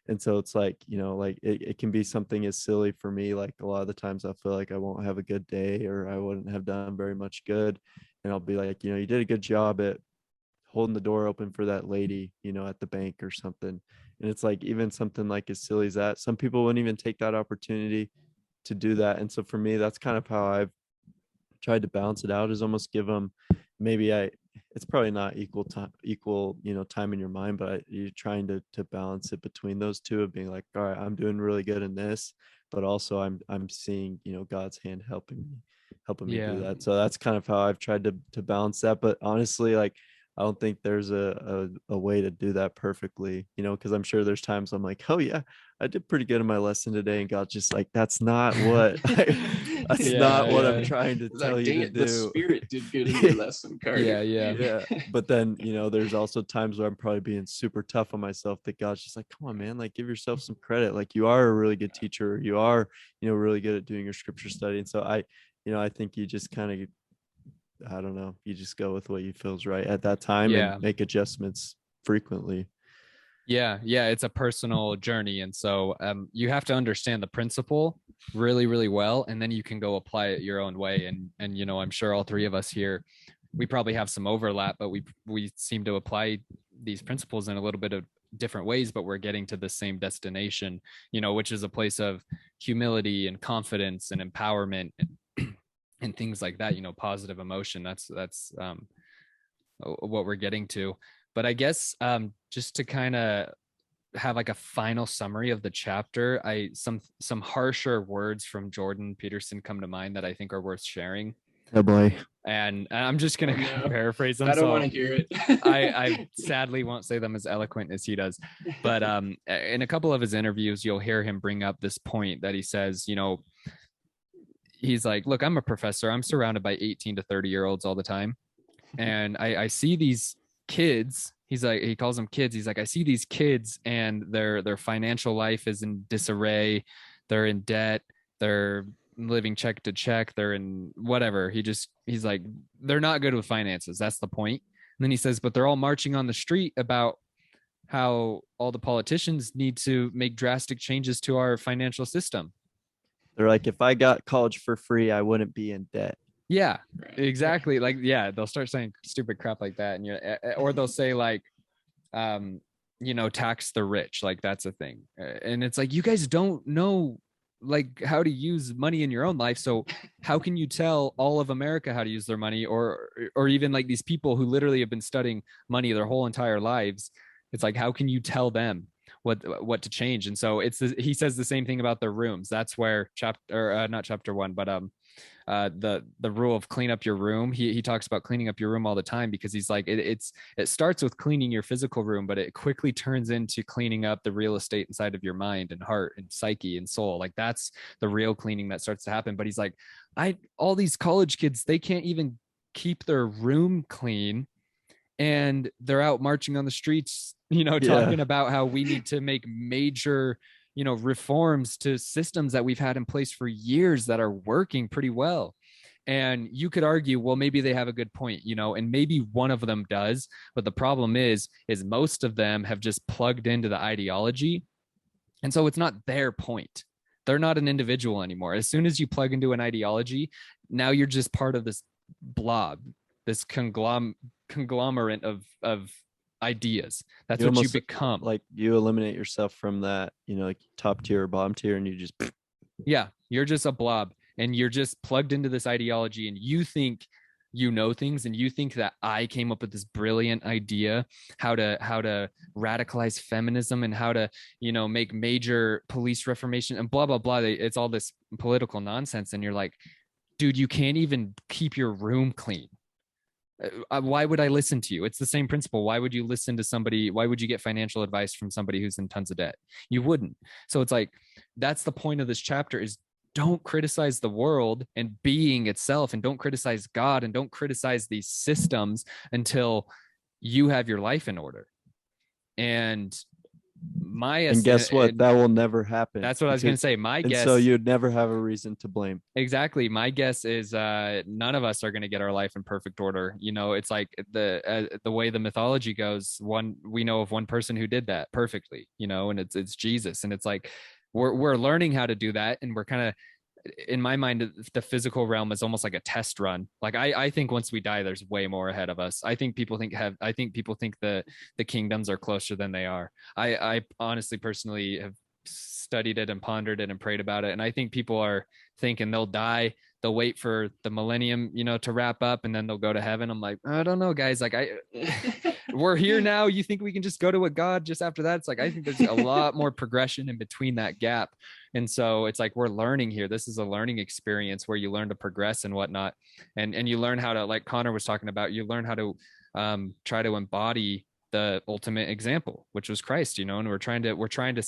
And so it's like, like it can be something as silly for me, like a lot of the times I feel like I won't have a good day, or I wouldn't have done very much good, and I'll be like, you did a good job at holding the door open for that lady, at the bank or something. And it's like, even something like as silly as that, some people wouldn't even take that opportunity to do that. And so for me, that's kind of how I've tried to balance it out, is almost give them, maybe it's probably not equal time in your mind, but you're trying to balance it between those two, of being like, all right, I'm doing really good in this, but also I'm seeing, God's hand helping me do Yeah. that. So that's kind of how I've tried to balance that. But honestly, like, I don't think there's a way to do that perfectly, because I'm sure there's times I'm like, oh yeah, I did pretty good in my lesson today, and God's just like, that's not what that's Yeah, not what I'm yeah. trying to It's tell like, you dang to it, the do. spirit did good in your lesson, Carter. Yeah. Yeah. But then, there's also times where I'm probably being super tough on myself, that God's just like, come on, man, like, give yourself some credit. Like, you are a really good teacher. You are, really good at doing your scripture study. And so I think you just kind of, I don't know, you just go with what you feels right at that time Yeah. and make adjustments frequently. Yeah, it's a personal journey, and so you have to understand the principle really, really well, and then you can go apply it your own way. And I'm sure all three of us here, we probably have some overlap, but we seem to apply these principles in a little bit of different ways, but we're getting to the same destination, which is a place of humility and confidence and empowerment and things like that. Positive emotion. That's what we're getting to. But I guess just to kind of have like a final summary of the chapter, some harsher words from Jordan Peterson come to mind that I think are worth sharing. Oh boy. And I'm just gonna paraphrase them. I don't want to hear it. I sadly won't say them as eloquent as he does. But in a couple of his interviews, you'll hear him bring up this point that he says, he's like, look, I'm a professor. I'm surrounded by 18 to 30-year-olds all the time. And I see these kids. He's like, he calls them kids. He's like, I see these kids and their financial life is in disarray. They're in debt. They're living check to check. They're in whatever. He's like, they're not good with finances. That's the point. And then he says, but they're all marching on the street about how all the politicians need to make drastic changes to our financial system. They're like, if I got college for free, I wouldn't be in debt. Yeah, exactly. Like, yeah, they'll start saying stupid crap like that, and or they'll say like, tax the rich, like that's a thing. And it's like, you guys don't know like how to use money in your own life, so how can you tell all of America how to use their money, or even like these people who literally have been studying money their whole entire lives? It's like, how can you tell them what to change? And so he says the same thing about the rooms. That's where not chapter 1, but the rule of clean up your room. He talks about cleaning up your room all the time, because he's like, it starts with cleaning your physical room, but it quickly turns into cleaning up the real estate inside of your mind and heart and psyche and soul. Like, that's the real cleaning that starts to happen. But he's like, all these college kids, they can't even keep their room clean, and they're out marching on the streets, talking about how we need to make major reforms to systems that we've had in place for years that are working pretty well. And you could argue, well, maybe they have a good point, and maybe one of them does. But the problem is most of them have just plugged into the ideology. And so it's not their point. They're not an individual anymore. As soon as you plug into an ideology, now you're just part of this blob, this conglomerate of ideas. That's what you become. Like, you eliminate yourself from that, like top tier or bottom tier, and you just, yeah, you're just a blob, and you're just plugged into this ideology, and you think you know things, and you think that I came up with this brilliant idea how to radicalize feminism and how to make major police reformation and blah blah blah. It's all this political nonsense, and you're like, dude, you can't even keep your room clean. Why would I listen to you? It's the same principle. Why would you listen to somebody? Why would you get financial advice from somebody who's in tons of debt? You wouldn't. So it's like, that's the point of this chapter, is don't criticize the world and being itself, and don't criticize God, and don't criticize these systems until you have your life in order. And guess what? That will never happen. That's what I was going to say. My guess. So you'd never have a reason to blame. Exactly. My guess is none of us are going to get our life in perfect order. You know, it's like the way the mythology goes. We know of one person who did that perfectly. You know, and it's Jesus. And it's like we're learning how to do that, and we're kind of, in my mind, the physical realm is almost like a test run. Like I think once we die, there's way more ahead of us. I think people think the kingdoms are closer than they are. I honestly, personally have studied it and pondered it and prayed about it. And I think people are thinking they'll die, they'll wait for the millennium, you know, to wrap up, and then they'll go to heaven. I'm like, I don't know, guys. Like we're here now. You think we can just go to a God just after that? It's like, I think there's a lot more progression in between that gap. And so it's like, we're learning here. This is a learning experience where you learn to progress and whatnot. And you learn how to, like Connor was talking about, you learn how to try to embody the ultimate example, which was Christ, you know, and we're trying to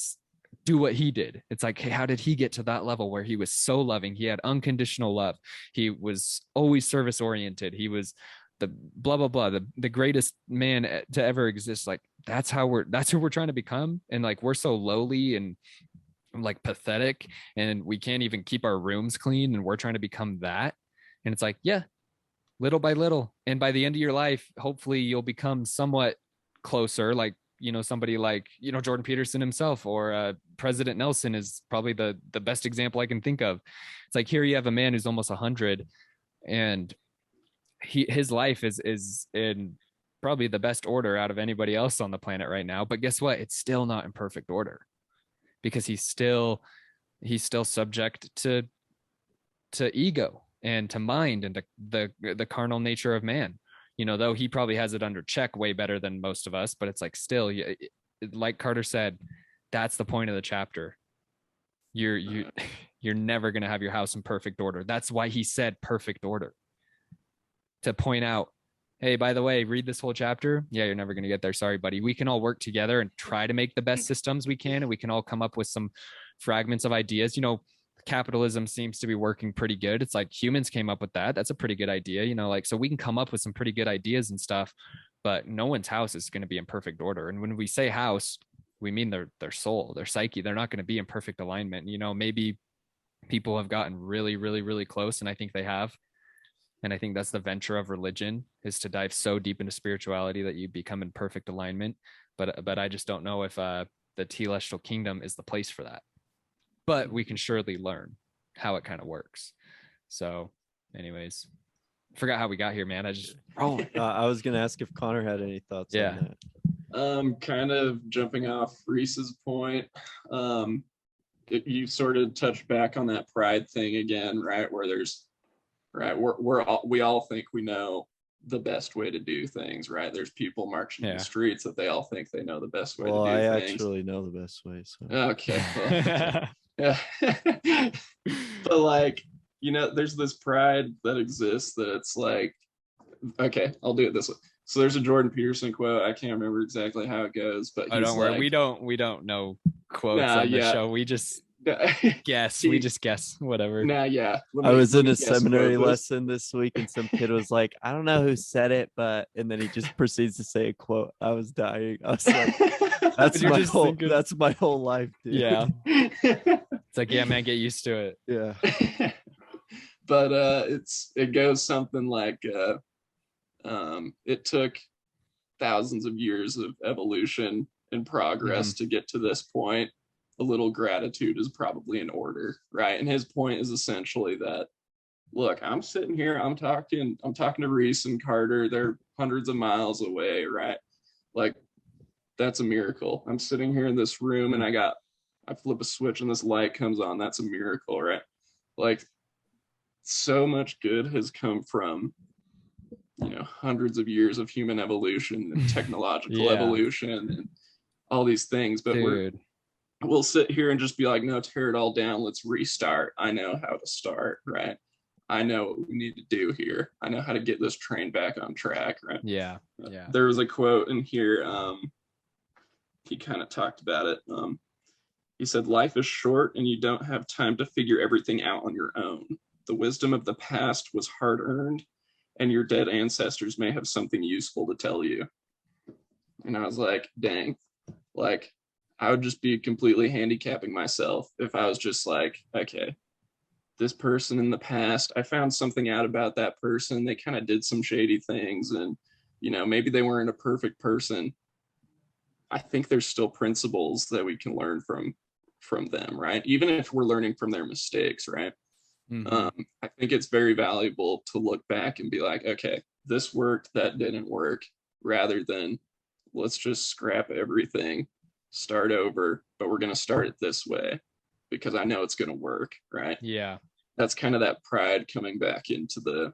do what he did. It's like, hey, how did he get to that level where he was so loving? He had unconditional love. He was always service oriented. He was the blah, blah, blah, the greatest man to ever exist. Like that's who we're trying to become. And like, we're so lowly and like pathetic, and we can't even keep our rooms clean, and we're trying to become that. And it's like, yeah, little by little. And by the end of your life, hopefully you'll become somewhat closer, like, you know, somebody like, you know, Jordan Peterson himself, or President Nelson is probably the best example I can think of. It's like, here you have a man who's almost 100, and his life is in probably the best order out of anybody else on the planet right now. But guess what? It's still not in perfect order, because he's still subject to ego and to mind and to the carnal nature of man. You know, though he probably has it under check way better than most of us, but it's like, still, like Carter said, that's the point of the chapter. You're never going to have your house in perfect order. That's why he said perfect order, to point out, hey, by the way, read this whole chapter. Yeah, you're never going to get there. Sorry, buddy. We can all work together and try to make the best systems we can. And we can all come up with some fragments of ideas. You know, capitalism seems to be working pretty good. It's like humans came up with that. That's a pretty good idea. You know, like, so we can come up with some pretty good ideas and stuff, but no one's house is going to be in perfect order. And when we say house, we mean their soul, their psyche. They're not going to be in perfect alignment. You know, maybe people have gotten really, really, really close. And I think they have. And I think that's the venture of religion, is to dive so deep into spirituality that you become in perfect alignment. But I just don't know if the Celestial Kingdom is the place for that. But we can surely learn how it kind of works. So anyways, forgot how we got here, man. I was going to ask if Connor had any thoughts on that. Kind of jumping off Reese's point. You sort of touched back on that pride thing again, right? Where there's, right, we all think we know the best way to do things, right? There's people marching in the streets that they all think they know the best way to do things. I actually know the best way. So. Okay. Well, yeah. But like, you know, there's this pride that exists that it's like, okay, I'll do it this way. So there's a Jordan Peterson quote. I can't remember exactly how it goes, but don't worry. We don't know quotes on the show. We just guess. We just guess whatever. I was in a seminary lesson this week, and some kid was like, I don't know who said it, but, and then he just proceeds to say a quote. I was dying. I was like, that's my whole life, dude. Yeah. It's like, yeah, man, get used to it. Yeah. But it goes something like it took thousands of years of evolution and progress to get to this point. A little gratitude is probably in order, right? And his point is essentially that, look, I'm sitting here, I'm talking to Reese and Carter, they're hundreds of miles away, right? Like, that's a miracle. I'm sitting here in this room and I flip a switch and this light comes on. That's a miracle, right? Like, so much good has come from, you know, hundreds of years of human evolution and technological evolution and all these things. But we'll sit here and just be like, no, tear it all down. Let's restart. I know how to start, right? I know what we need to do here. I know how to get this train back on track, right? Yeah. There was a quote in here. He kind of talked about it. He said, "Life is short and you don't have time to figure everything out on your own. The wisdom of the past was hard earned, and your dead ancestors may have something useful to tell you." And I was like, dang, like I would just be completely handicapping myself if I was just like, okay, this person in the past, I found something out about that person. They kind of did some shady things, and maybe they weren't a perfect person. I think there's still principles that we can learn from them, right? Even if we're learning from their mistakes, right? I think it's very valuable to look back and be like, okay, this worked, that didn't work, rather than let's just scrap everything, start over, but we're going to start it this way because I know it's going to work, right? Yeah. That's kind of that pride coming back into the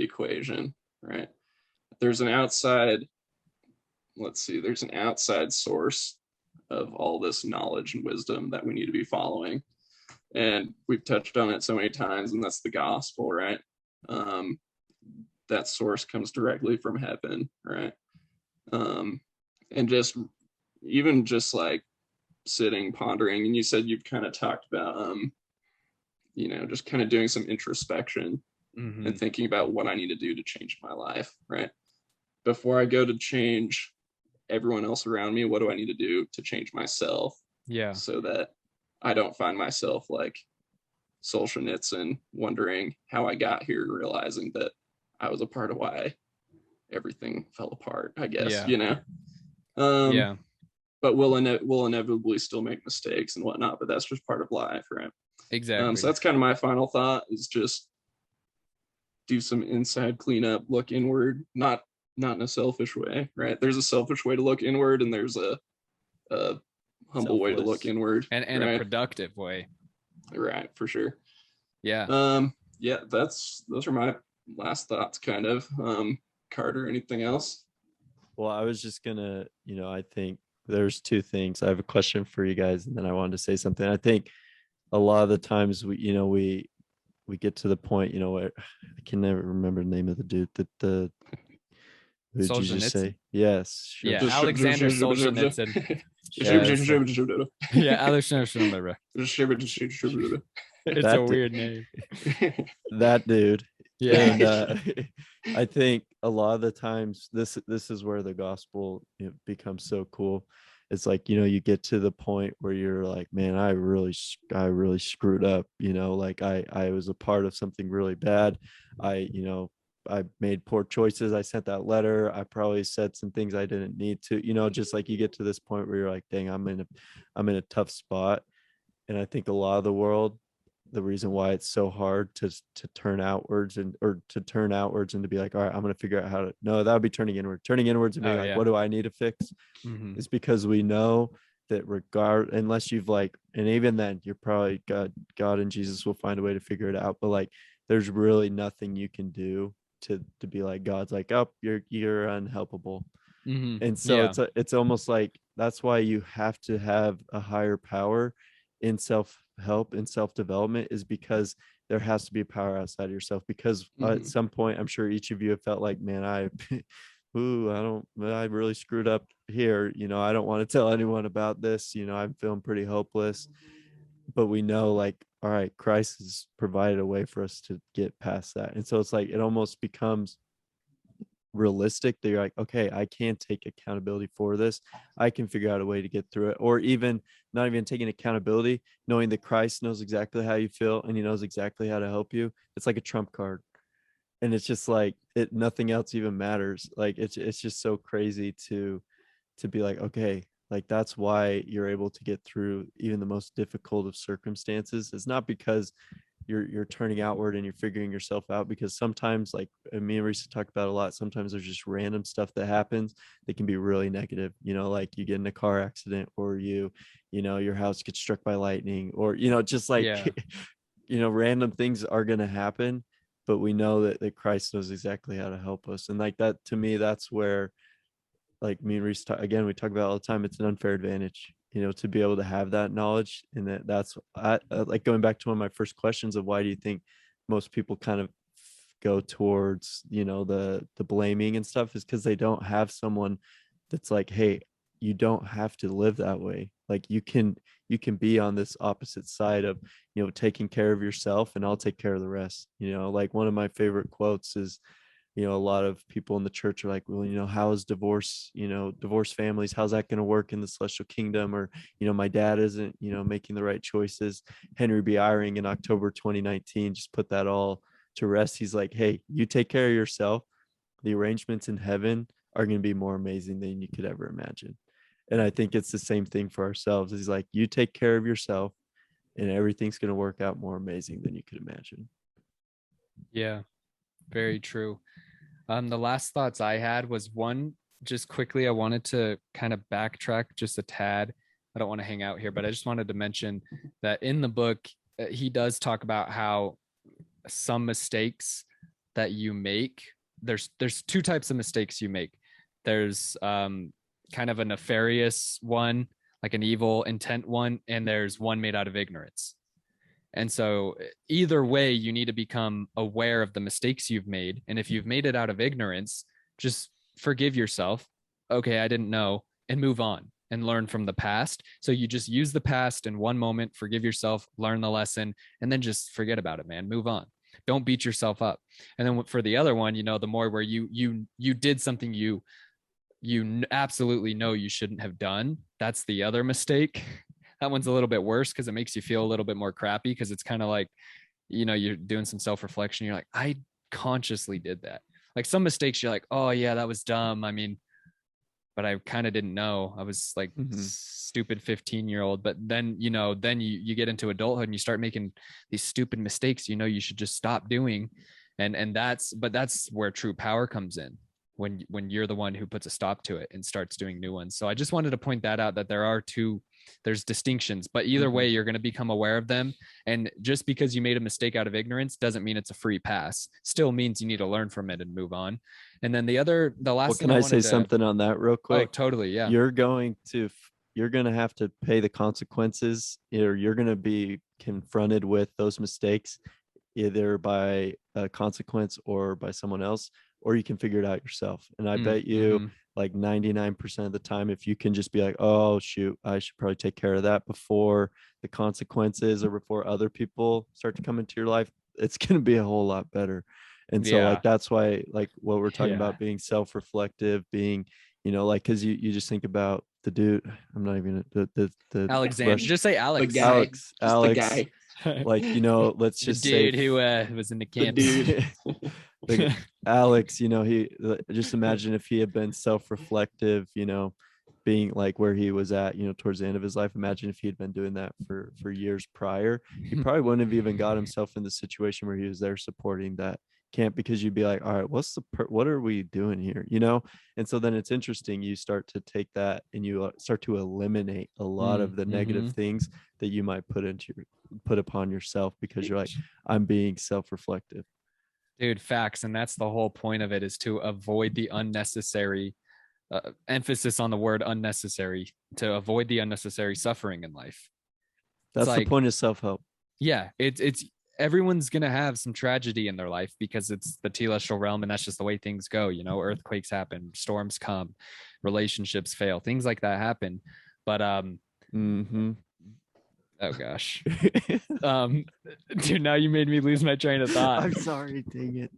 equation, right? There's an outside source of all this knowledge and wisdom that we need to be following. And we've touched on it so many times, and that's the gospel, right? That source comes directly from heaven, right? And just like sitting, pondering, and you said you've kind of talked about, just kind of doing some introspection and thinking about what I need to do to change my life, right? Before I go to change everyone else around me, what do I need to do to change myself? Yeah. So that I don't find myself like Solzhenitsyn wondering how I got here, realizing that I was a part of why everything fell apart, I guess, Yeah. But we'll inevitably still make mistakes and whatnot, but that's just part of life, right? Exactly. So that's kind of my final thought, is just do some inside cleanup, look inward, not in a selfish way, right? There's a selfish way to look inward, and there's a humble way to look inward, and right? a productive way, right? For sure. Yeah. Yeah, those are my last thoughts, kind of. Carter, anything else? Well, I was just gonna, I think there's two things. I have a question for you guys, and then I wanted to say something. I think a lot of the times we get to the point, where I can never remember the name of the dude that who did you just say? Yes. Sure. Yeah, Alexander Solzhenitsyn. Yeah, Alexander. It's a weird name. That dude. Yeah. And I think a lot of the times this is where the gospel becomes so cool. It's like, you get to the point where you're like, man, I really screwed up, like I was a part of something really bad. I made poor choices. I sent that letter. I probably said some things I didn't need to, just like you get to this point where you're like, dang, I'm in a tough spot. And I think a lot of the world, the reason why it's so hard to turn outwards and to be like, all right, I'm going to figure out how to, no, that would be turning inwards and being what do I need to fix? It's because we know that unless you've and even then you're probably God and Jesus will find a way to figure it out. But there's really nothing you can do to be like, God's like, oh, you're unhelpable. And so it's almost like, that's why you have to have a higher power in self-help and self-development, is because there has to be power outside of yourself. Because at some point, I'm sure each of you have felt like, man, I really screwed up here. I don't want to tell anyone about this. I'm feeling pretty hopeless. But we know, all right, Christ has provided a way for us to get past that. And so it's like, it almost becomes realistic that you're like, okay, I can take accountability for this. I can figure out a way to get through it. Or even not even taking accountability, knowing that Christ knows exactly how you feel and he knows exactly how to help you. It's like a trump card. And it's just like nothing else even matters. It's just so crazy to be like, okay, that's why you're able to get through even the most difficult of circumstances. It's not because you're turning outward and you're figuring yourself out, because sometimes, me and Reese talk about a lot, sometimes there's just random stuff that happens that can be really negative, like you get in a car accident, or your house gets struck by lightning, or just random things are going to happen. But we know that Christ knows exactly how to help us. And that, to me, that's where, me and Reese again, we talk about all the time, it's an unfair advantage, to be able to have that knowledge. And that's going back to one of my first questions of why do you think most people kind of go towards, you know, the blaming and stuff, is because they don't have someone that's like, hey, you don't have to live that way. Like you can be on this opposite side of, you know, taking care of yourself and I'll take care of the rest. You know, like one of my favorite quotes is, you know, a lot of people in the church are like, well, you know, how is divorce, you know, divorced families, how's that going to work in the celestial kingdom? Or, you know, my dad isn't, you know, making the right choices. Henry B. Eyring in October 2019 just put that all to rest. He's like, hey, you take care of yourself. The arrangements in heaven are going to be more amazing than you could ever imagine. And I think it's the same thing for ourselves. He's like, you take care of yourself and everything's going to work out more amazing than you could imagine. Yeah, very true. The last thoughts I had was one, just quickly, I wanted to kind of backtrack just a tad. I don't want to hang out here, but I just wanted to mention that in the book, he does talk about how some mistakes that you make, there's two types of mistakes you make. There's kind of a nefarious one, like an evil intent one, and there's one made out of ignorance. And so either way, you need to become aware of the mistakes you've made. And if you've made it out of ignorance, just forgive yourself. Okay, I didn't know, and move on and learn from the past. So you just use the past in one moment, forgive yourself, learn the lesson, and then just forget about it, man. Move on. Don't beat yourself up. And then for the other one, you know, the more where you did something you absolutely know you shouldn't have done. That's the other mistake. That one's a little bit worse because it makes you feel a little bit more crappy, because it's kind of like, you know, you're doing some self-reflection. You're like, I consciously did that. Like some mistakes, you're like, oh yeah, that was dumb. I mean, but I kind of didn't know. I was like stupid 15-year-old. But then, you know, then you get into adulthood and you start making these stupid mistakes, you know, you should just stop doing. And that's where true power comes in. When you're the one who puts a stop to it and starts doing new ones. So I just wanted to point that out, that there's distinctions, but either way, you're going to become aware of them. And just because you made a mistake out of ignorance doesn't mean it's a free pass. Still means you need to learn from it and move on. And then the last thing, can I say something on that real quick? Oh, totally. Yeah. You're going to have to pay the consequences, or you're going to be confronted with those mistakes either by a consequence or by someone else, or you can figure it out yourself. And I bet you like 99% of the time, if you can just be like, oh shoot, I should probably take care of that before the consequences or before other people start to come into your life, it's going to be a whole lot better. And so like, that's why, like what we're talking about, being self-reflective, being, you know, like, cause you just think about the dude, I'm not even the Alexander, just say Alex. The guy. Alex, the guy. like, you know, let's just the dude say who was in the camp. Alex, you know, he just imagine if he had been self-reflective, you know, being like where he was at, you know, towards the end of his life. Imagine if he had been doing that for years prior, he probably wouldn't have even got himself in the situation where he was there supporting that camp, because you'd be like, all right, what are we doing here, you know? And so then it's interesting, you start to take that and you start to eliminate a lot of the negative things that you might put upon yourself, because you're like, I'm being self-reflective. Dude, facts. And that's the whole point of it, is to avoid the unnecessary emphasis on the word unnecessary, to avoid the unnecessary suffering in life. That's the point of self-help. Yeah, it's everyone's gonna have some tragedy in their life, because it's the telestial realm, and that's just the way things go. You know, earthquakes happen, storms come, relationships fail, things like that happen. But oh gosh. Dude, now you made me lose my train of thought. I'm sorry, dang it.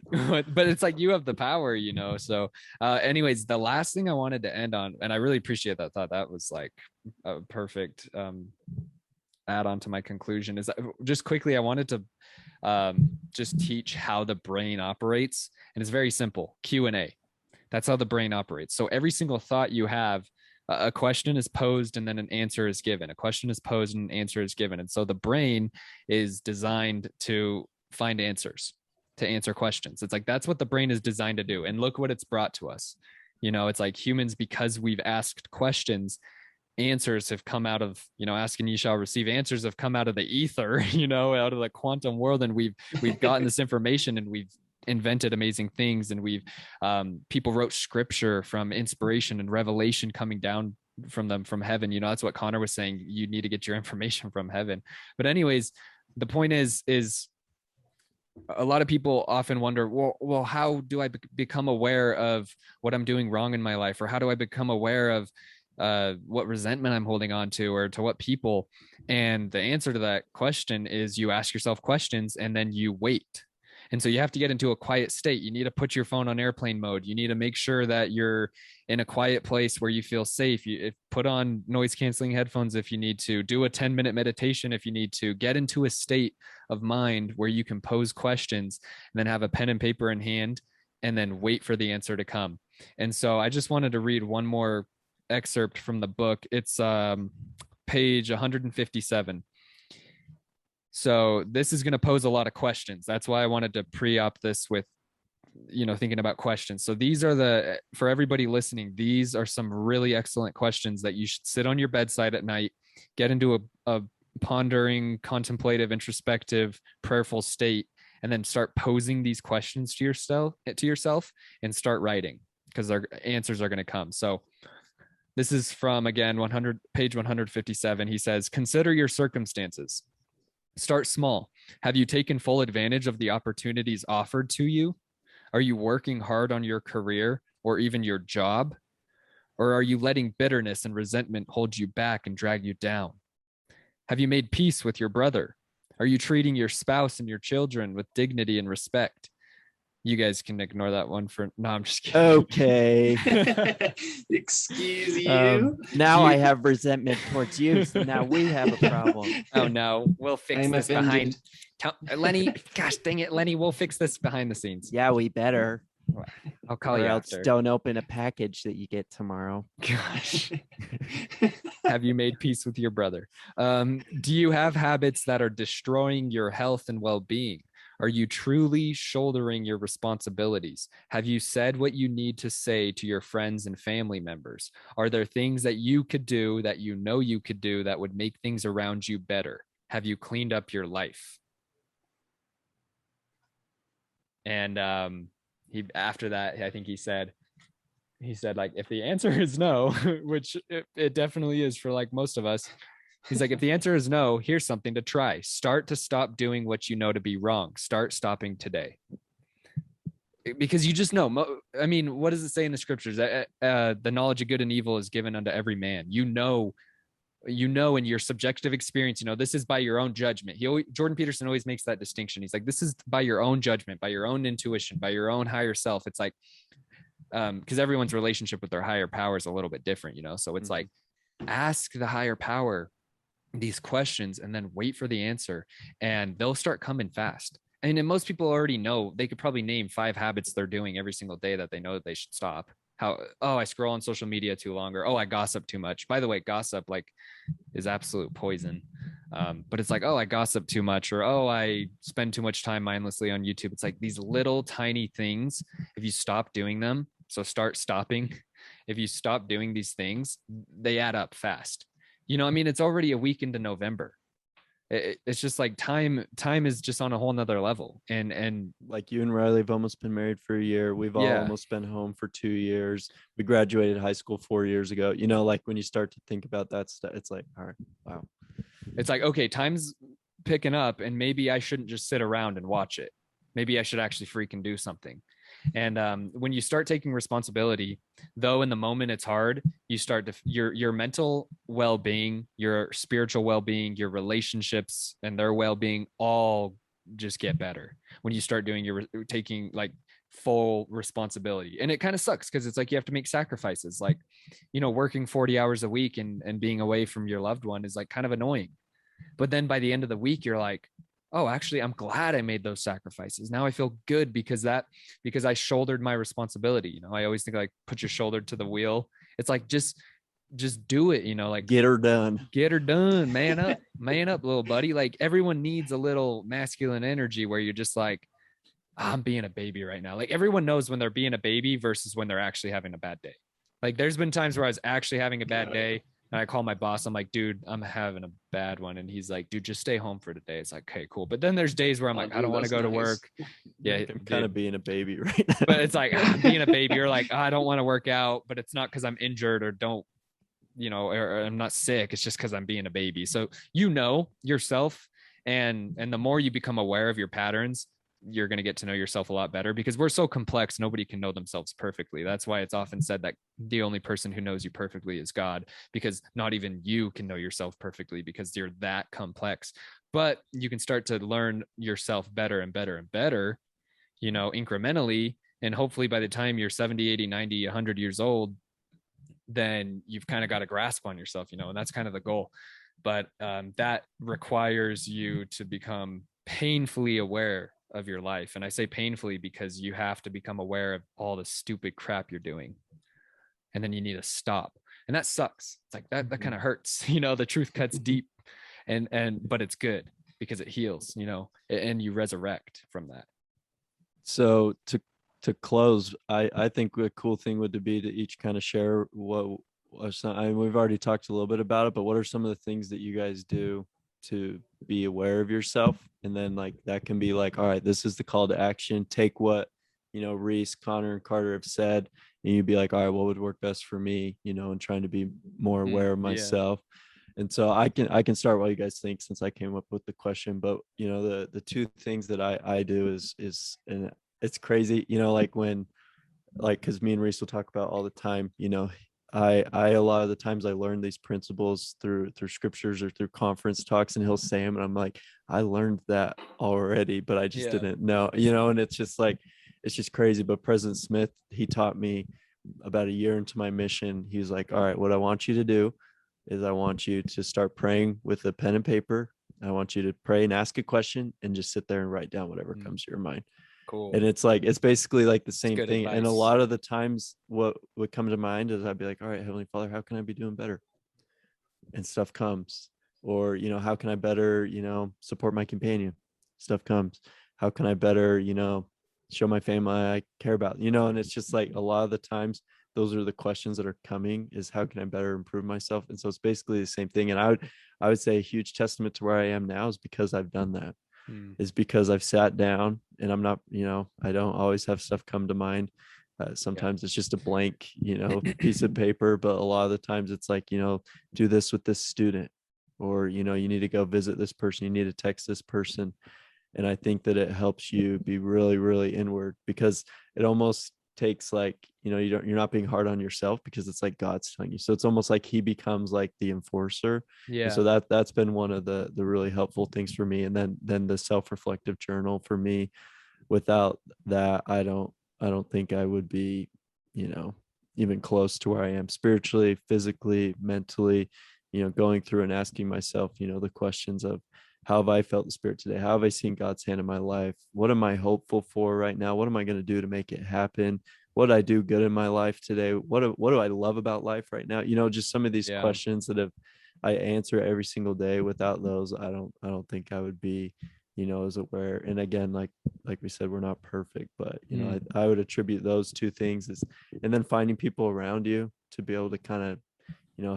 But it's like, you have the power, you know. So anyways, the last thing I wanted to end on, and I really appreciate that thought, that was like a perfect add on to my conclusion, is that just quickly, I wanted to just teach how the brain operates. And it's very simple. Q&A. That's how the brain operates. So every single thought you have, a question is posed and then an answer is given. A question is posed and an answer is given. And so the brain is designed to find answers, to answer questions. It's like, that's what the brain is designed to do. And look what it's brought to us. You know, it's like humans, because we've asked questions, answers have come out of, you know, asking you shall receive. Answers have come out of the ether, you know, out of the quantum world. And we've gotten this information, and we've invented amazing things. And we've people wrote scripture from inspiration and revelation coming down from them from heaven. You know, that's what Connor was saying. You need to get your information from heaven. But anyways, the point is a lot of people often wonder, well, how do I become aware of what I'm doing wrong in my life? Or how do I become aware of what resentment I'm holding on to, or to what people? And the answer to that question is you ask yourself questions and then you wait. And so you have to get into a quiet state. You need to put your phone on airplane mode. You need to make sure that you're in a quiet place where you feel safe. Put on noise canceling headphones if you need to. Do a 10-minute meditation if you need to. Get into a state of mind where you can pose questions, and then have a pen and paper in hand, and then wait for the answer to come. And so I just wanted to read one more excerpt from the book. It's page 157. So this is going to pose a lot of questions. That's why I wanted to pre-op this with, thinking about questions. So these are for everybody listening, these are some really excellent questions that you should sit on your bedside at night, get into a pondering, contemplative, introspective, prayerful state, and then start posing these questions to yourself and start writing, because our answers are going to come. So this is from, again, page 157. He says, consider your circumstances. Start small. Have you taken full advantage of the opportunities offered to you? Are you working hard on your career or even your job? Or are you letting bitterness and resentment hold you back and drag you down? Have you made peace with your brother? Are you treating your spouse and your children with dignity and respect? You guys can ignore that one no, I'm just kidding. Okay. Excuse you. Now I have resentment towards you, so now we have a problem. Oh no, we'll fix this offended. Lenny. Gosh dang it, Lenny, we'll fix this behind the scenes. Yeah, we better. I'll call Or you else after. don't open a package that you get tomorrow. Gosh. Have you made peace with your brother? Do you have habits that are destroying your health and well-being? Are you truly shouldering your responsibilities? Have you said what you need to say to your friends and family members? Are there things that you could do that you could do that would make things around you better? Have you cleaned up your life? And after that, I think he said, like, if the answer is no, which it definitely is for like most of us, he's like, if the answer is no, here's something to try. Start to stop doing what you know to be wrong. Start stopping today. Because you just know. I mean, what does it say in the scriptures? The knowledge of good and evil is given unto every man. You know in your subjective experience, this is by your own judgment. Jordan Peterson always makes that distinction. He's like, this is by your own judgment, by your own intuition, by your own higher self. It's like, because everyone's relationship with their higher power is a little bit different, so it's like, ask the higher power these questions and then wait for the answer, and they'll start coming fast. And most people already know. They could probably name 5 habits they're doing every single day that they know that they should stop. I scroll on social media too long, or I gossip too much. By the way, gossip is absolute poison. But it's like, I gossip too much, or I spend too much time mindlessly on YouTube. It's like these little tiny things. If you stop doing them, so start stopping. If you stop doing these things, they add up fast. It's already a week into November. It's just like time is just on a whole nother level. And like you and Riley have almost been married for a year. We've all almost been home for 2 years. We graduated high school 4 years ago. Like when you start to think about that stuff, it's like, all right, wow. It's like, okay, time's picking up, and maybe I shouldn't just sit around and watch it. Maybe I should actually freaking do something. And when you start taking responsibility, though in the moment it's hard, you start to your mental well-being, your spiritual well-being, your relationships and their well-being all just get better when you start taking like full responsibility. And it kind of sucks because it's like you have to make sacrifices, like working 40 hours a week and being away from your loved one is like kind of annoying. But then by the end of the week, you're like, oh, actually, I'm glad I made those sacrifices. Now I feel good because I shouldered my responsibility. I always think like, put your shoulder to the wheel. It's like, just do it, like get her done, man up, little buddy. Like everyone needs a little masculine energy where you're just like, I'm being a baby right now. Like everyone knows when they're being a baby versus when they're actually having a bad day. Like there's been times where I was actually having a bad day. And I call my boss. I'm like, dude, I'm having a bad one. And he's like, dude, just stay home for today. It's like, okay, cool. But then there's days where I'm like, I don't want to go to work. Yeah. I'm kind of being a baby right now. But it's like being a baby. You're like, I don't want to work out, but it's not because I'm injured or or I'm not sick. It's just because I'm being a baby. So yourself. And the more you become aware of your patterns, you're going to get to know yourself a lot better, because we're so complex. Nobody can know themselves perfectly. That's why it's often said that the only person who knows you perfectly is God, because not even you can know yourself perfectly because you're that complex. But you can start to learn yourself better and better and better, incrementally. And hopefully by the time you're 70, 80, 90, 100 years old, then you've kind of got a grasp on yourself, and that's kind of the goal. But that requires you to become painfully aware of your life. And I say painfully because you have to become aware of all the stupid crap you're doing. And then you need to stop. And that sucks. It's like that kind of hurts. The truth cuts deep, but it's good because it heals, and you resurrect from that. So to close, I think a cool thing would be to each kind of share we've already talked a little bit about it, but what are some of the things that you guys do to be aware of yourself? And then like that can be like, all right, this is the call to action. Take what Reese, Connor, and Carter have said, and you'd be like, all right, what would work best for me, and trying to be more aware of myself. Yeah. And so I can start while you guys think, since I came up with the question. But the two things that I do is and it's crazy, because me and Reese will talk about all the time, I a lot of the times I learn these principles through scriptures or through conference talks, and he'll say them and I'm like, I learned that already, but I just didn't know, and it's just like, it's just crazy. But President Smith, he taught me about a year into my mission. He was like, all right, what I want you to do is I want you to start praying with a pen and paper. I want you to pray and ask a question and just sit there and write down whatever comes to your mind. Cool. And it's like, it's basically like the same thing. Advice. And a lot of the times what would come to mind is I'd be like, all right, Heavenly Father, how can I be doing better? And stuff comes. Or, how can I better, support my companion? Stuff comes. How can I better, show my family I care about, and it's just like a lot of the times those are the questions that are coming, is how can I better improve myself? And so it's basically the same thing. And I would say a huge testament to where I am now is because I've done that. Is because I've sat down and I'm not, I don't always have stuff come to mind. Sometimes it's just a blank, piece of paper, but a lot of the times it's like, do this with this student, or, you need to go visit this person, you need to text this person. And I think that it helps you be really, really inward, because it almost takes like, you're not being hard on yourself, because it's like God's telling you. So it's almost like he becomes like the enforcer. Yeah. And so that's been one of the really helpful things for me. And then the self-reflective journal for me, without that, I don't think I would be, even close to where I am spiritually, physically, mentally, going through and asking myself, the questions of, how have I felt the Spirit today? How have I seen God's hand in my life? What am I hopeful for right now? What am I going to do to make it happen? What did I do good in my life today? What do I love about life right now? Just some of these questions that I answer every single day. Without those, I don't think I would be, as aware. And again, like we said, we're not perfect, but I would attribute those two things and then finding people around you to be able to kind of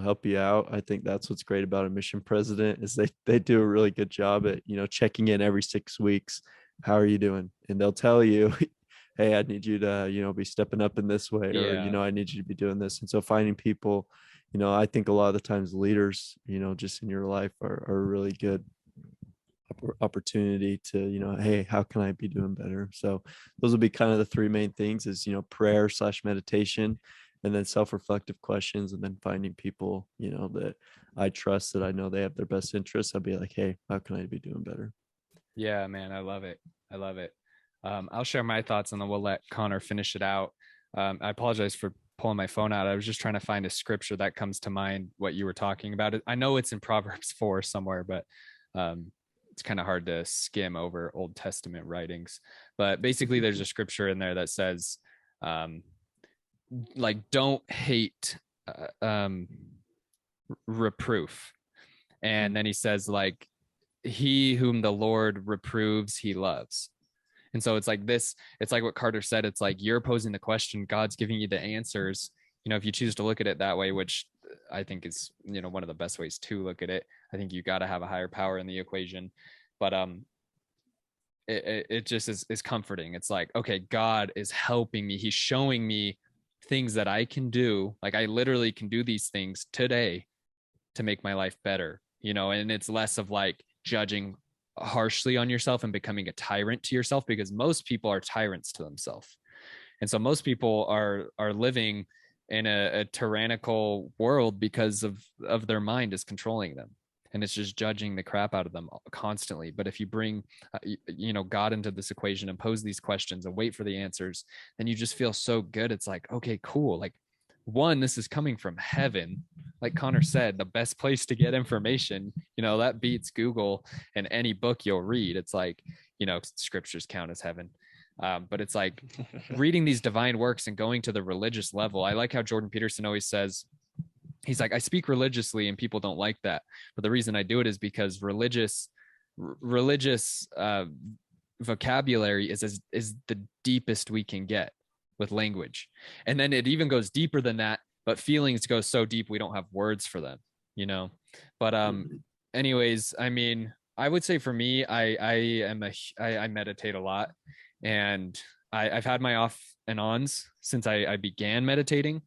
help you out. I think that's what's great about a mission president, is they do a really good job at checking in every 6 weeks. How are you doing? And they'll tell you, hey, I need you to be stepping up in this way, or I need you to be doing this. And so finding people, I think a lot of the times leaders just in your life are a really good opportunity to hey, how can I be doing better? So those will be kind of the three main things, is prayer / meditation, and then self-reflective questions, and then finding people, that I trust, that I know they have their best interests. I'll be like, hey, how can I be doing better? Yeah, man, I love it. I'll share my thoughts and then we'll let Connor finish it out. I apologize for pulling my phone out. I was just trying to find a scripture that comes to mind what you were talking about. I know it's in Proverbs 4 somewhere, but it's kind of hard to skim over Old Testament writings. But basically there's a scripture in there that says, like, don't hate reproof. And then he says, like, he whom the Lord reproves, he loves. And so it's like this, it's like what Carter said. It's like you're posing the question, God's giving you the answers. If you choose to look at it that way, which I think is, one of the best ways to look at it. I think you got to have a higher power in the equation. But it just is comforting. It's like, okay, God is helping me. He's showing me things that I can do. Like, I literally can do these things today to make my life better, and it's less of like judging harshly on yourself and becoming a tyrant to yourself, because most people are tyrants to themselves. And so most people are living in a tyrannical world because of their mind is controlling them, and it's just judging the crap out of them constantly. But if you bring God into this equation and pose these questions and wait for the answers, then you just feel so good. It's like, okay, cool. Like, one, this is coming from heaven. Like Connor said, the best place to get information, that beats Google and any book you'll read. It's like, scriptures count as heaven. But it's like reading these divine works and going to the religious level. I like how Jordan Peterson always says, he's like, I speak religiously and people don't like that. But the reason I do it is because religious vocabulary is the deepest we can get with language. And then it even goes deeper than that, but feelings go so deep we don't have words for them, But anyways, I mean, I would say for me, I meditate a lot, and I've had my off and ons since I began meditating.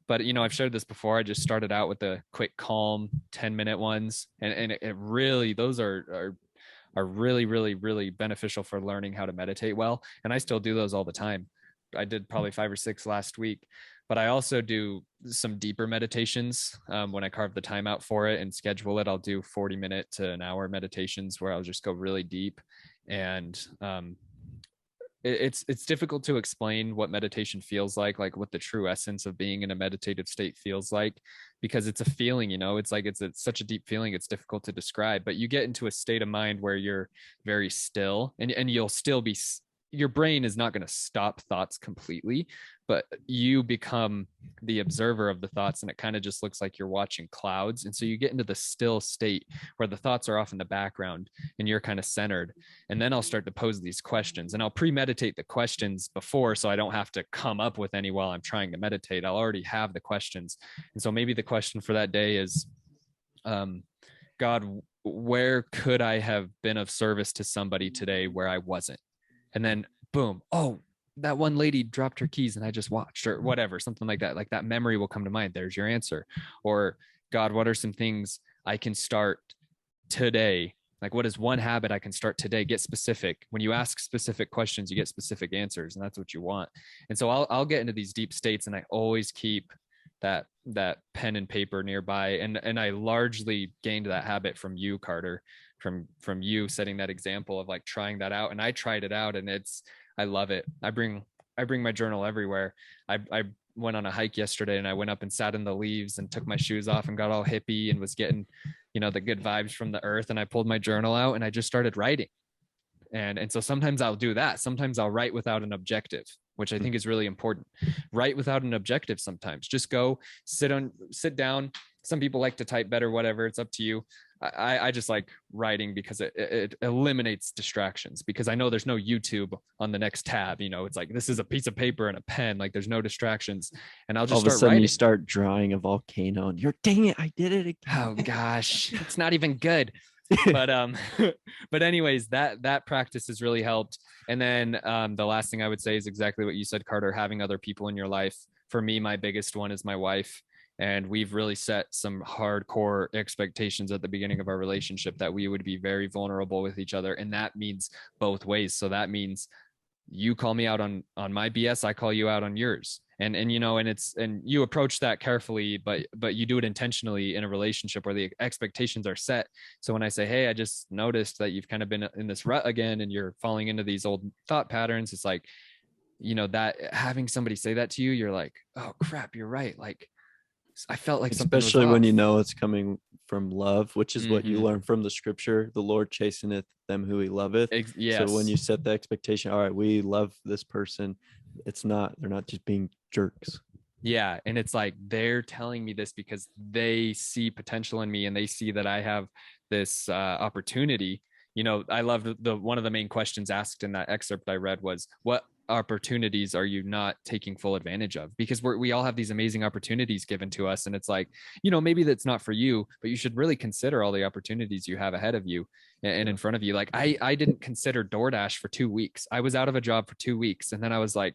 But I've shared this before. I just started out with the quick, calm 10-minute ones, and it really, those are really, really, really beneficial for learning how to meditate well. And I still do those all the time. I did probably 5 or 6 last week, but I also do some deeper meditations when I carve the time out for it and schedule it. I'll do 40-minute to an hour meditations where I'll just go really deep. And it's difficult to explain what meditation feels like what the true essence of being in a meditative state feels like, because it's a feeling, it's like it's such a deep feeling. It's difficult to describe, but you get into a state of mind where you're very still, and you'll still be, your brain is not going to stop thoughts completely, but you become the observer of the thoughts, and it kind of just looks like you're watching clouds. And so you get into the still state where the thoughts are off in the background and you're kind of centered. And then I'll start to pose these questions, and I'll premeditate the questions before, so I don't have to come up with any while I'm trying to meditate. I'll already have the questions. And so maybe the question for that day is, God, where could I have been of service to somebody today where I wasn't? And then boom, oh, that one lady dropped her keys and I just watched, or whatever, something like that. Like that memory will come to mind. There's your answer. Or God, what are some things I can start today? Like, what is one habit I can start today? Get specific. When you ask specific questions, you get specific answers, and that's what you want. And so I'll get into these deep states, and I always keep that pen and paper nearby. And I largely gained that habit from you, Carter, from you setting that example of like trying that out. And I tried it out, and I love it. I bring my journal everywhere. I went on a hike yesterday, and I went up and sat in the leaves and took my shoes off and got all hippie and was getting, the good vibes from the earth. And I pulled my journal out and I just started writing. And so sometimes I'll do that. Sometimes I'll write without an objective, which I think is really important. Write without an objective sometimes. Just go sit down. Some people like to type better, whatever. It's up to you. I just like writing because it eliminates distractions, because I know there's no YouTube on the next tab. It's like, this is a piece of paper and a pen. Like there's no distractions. And I'll just all of a start sudden writing. You start drawing a volcano and you're, dang it, I did it again. Oh gosh, it's not even good. But anyways, that practice has really helped. And then the last thing I would say is exactly what you said, Carter, having other people in your life. For me, my biggest one is my wife. And we've really set some hardcore expectations at the beginning of our relationship that we would be very vulnerable with each other. And that means both ways. So that means you call me out on my BS, I call you out on yours. And you approach that carefully, but you do it intentionally in a relationship where the expectations are set. So when I say, hey, I just noticed that you've kind of been in this rut again and you're falling into these old thought patterns, it's like, that having somebody say that to you, you're like, oh crap, you're right. Like, I felt like something was especially when off. it's coming from love, which is what you learn from the scripture. The Lord chasteneth them who he loveth. Yes. So when you set the expectation, all right, we love this person, they're not just being jerks. Yeah. And it's like, they're telling me this because they see potential in me and they see that I have this opportunity. I loved one of the main questions asked in that excerpt I read was, what opportunities are you not taking full advantage of? Because we all have these amazing opportunities given to us. And it's like, maybe that's not for you, but you should really consider all the opportunities you have ahead of you and in front of you. Like I didn't consider DoorDash for 2 weeks. I was out of a job for 2 weeks. And then I was like,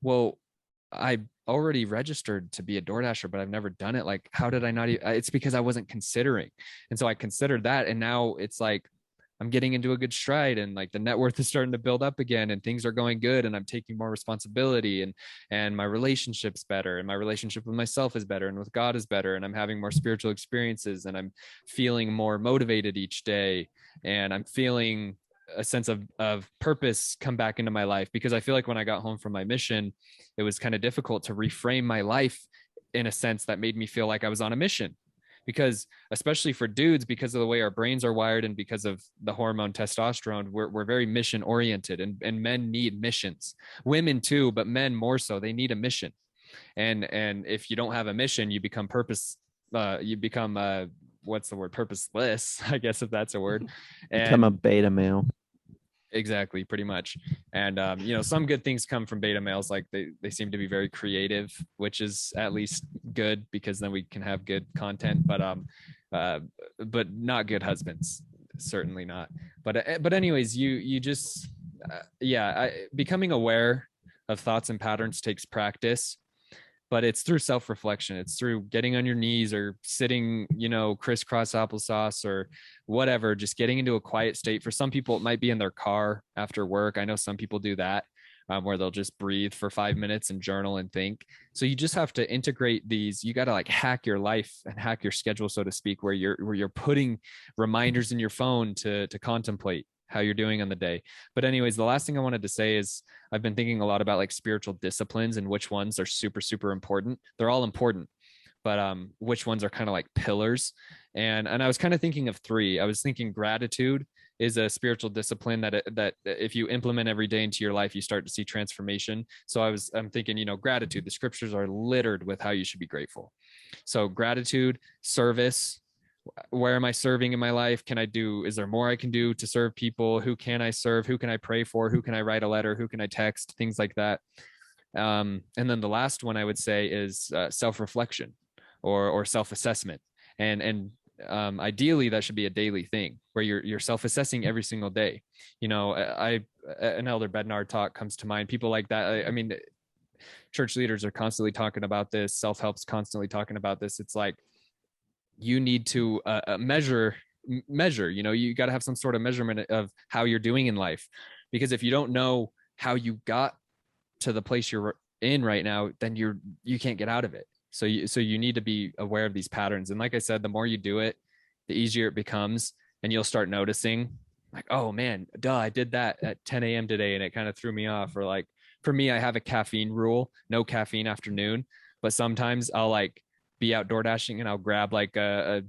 well, I already registered to be a DoorDasher, but I've never done it. Like, how did I not? It's because I wasn't considering. And so I considered that. And now it's like, I'm getting into a good stride, and like the net worth is starting to build up again, and things are going good, and I'm taking more responsibility, and my relationship's better, and my relationship with myself is better, and with God is better, and I'm having more spiritual experiences, and I'm feeling more motivated each day, and I'm feeling a sense of purpose come back into my life. Because I feel like when I got home from my mission, it was kind of difficult to reframe my life in a sense that made me feel like I was on a mission. Because especially for dudes, because of the way our brains are wired and because of the hormone testosterone, we're very mission oriented, and men need missions. Women too, but men more so. They need a mission. And if you don't have a mission, you become what's the word? Purposeless, I guess, if that's a word. Become a beta male. Exactly, pretty much. And some good things come from beta males, like they seem to be very creative, which is at least good, because then we can have good content. But not good husbands, certainly not. But anyways, you just becoming aware of thoughts and patterns takes practice. But it's through self-reflection. It's through getting on your knees or sitting, crisscross applesauce or whatever, just getting into a quiet state. For some people, it might be in their car after work. I know some people do that, where they'll just breathe for 5 minutes and journal and think. So you just have to integrate these. You got to like hack your life and hack your schedule, so to speak, where you're putting reminders in your phone to contemplate how you're doing on the day. But anyways, the last thing I wanted to say is I've been thinking a lot about like spiritual disciplines and which ones are super, super important. They're all important, but which ones are kind of like pillars. And I was kind of thinking of three. I was thinking gratitude is a spiritual discipline that if you implement every day into your life, you start to see transformation. So I'm thinking, gratitude, the scriptures are littered with how you should be grateful. So gratitude, service. Where am I serving in my life? Is there more I can do to serve people? Who can I serve? Who can I pray for? Who can I write a letter? Who can I text? Things like that. And then the last one I would say is self-reflection or self-assessment. And ideally that should be a daily thing where you're self-assessing every single day. An Elder Bednar talk comes to mind. People like that. I mean, church leaders are constantly talking about this. Self-help's constantly talking about this. It's like, you need to measure, you got to have some sort of measurement of how you're doing in life, because if you don't know how you got to the place you're in right now, then you can't get out of it. So you need to be aware of these patterns. And like I said, the more you do it, the easier it becomes, and you'll start noticing like, oh man, I did that at 10 a.m. today and it kind of thre me off. Or like for me, I have a caffeine rule, no caffeine after noon, but sometimes I'll like be out door dashing and I'll grab like a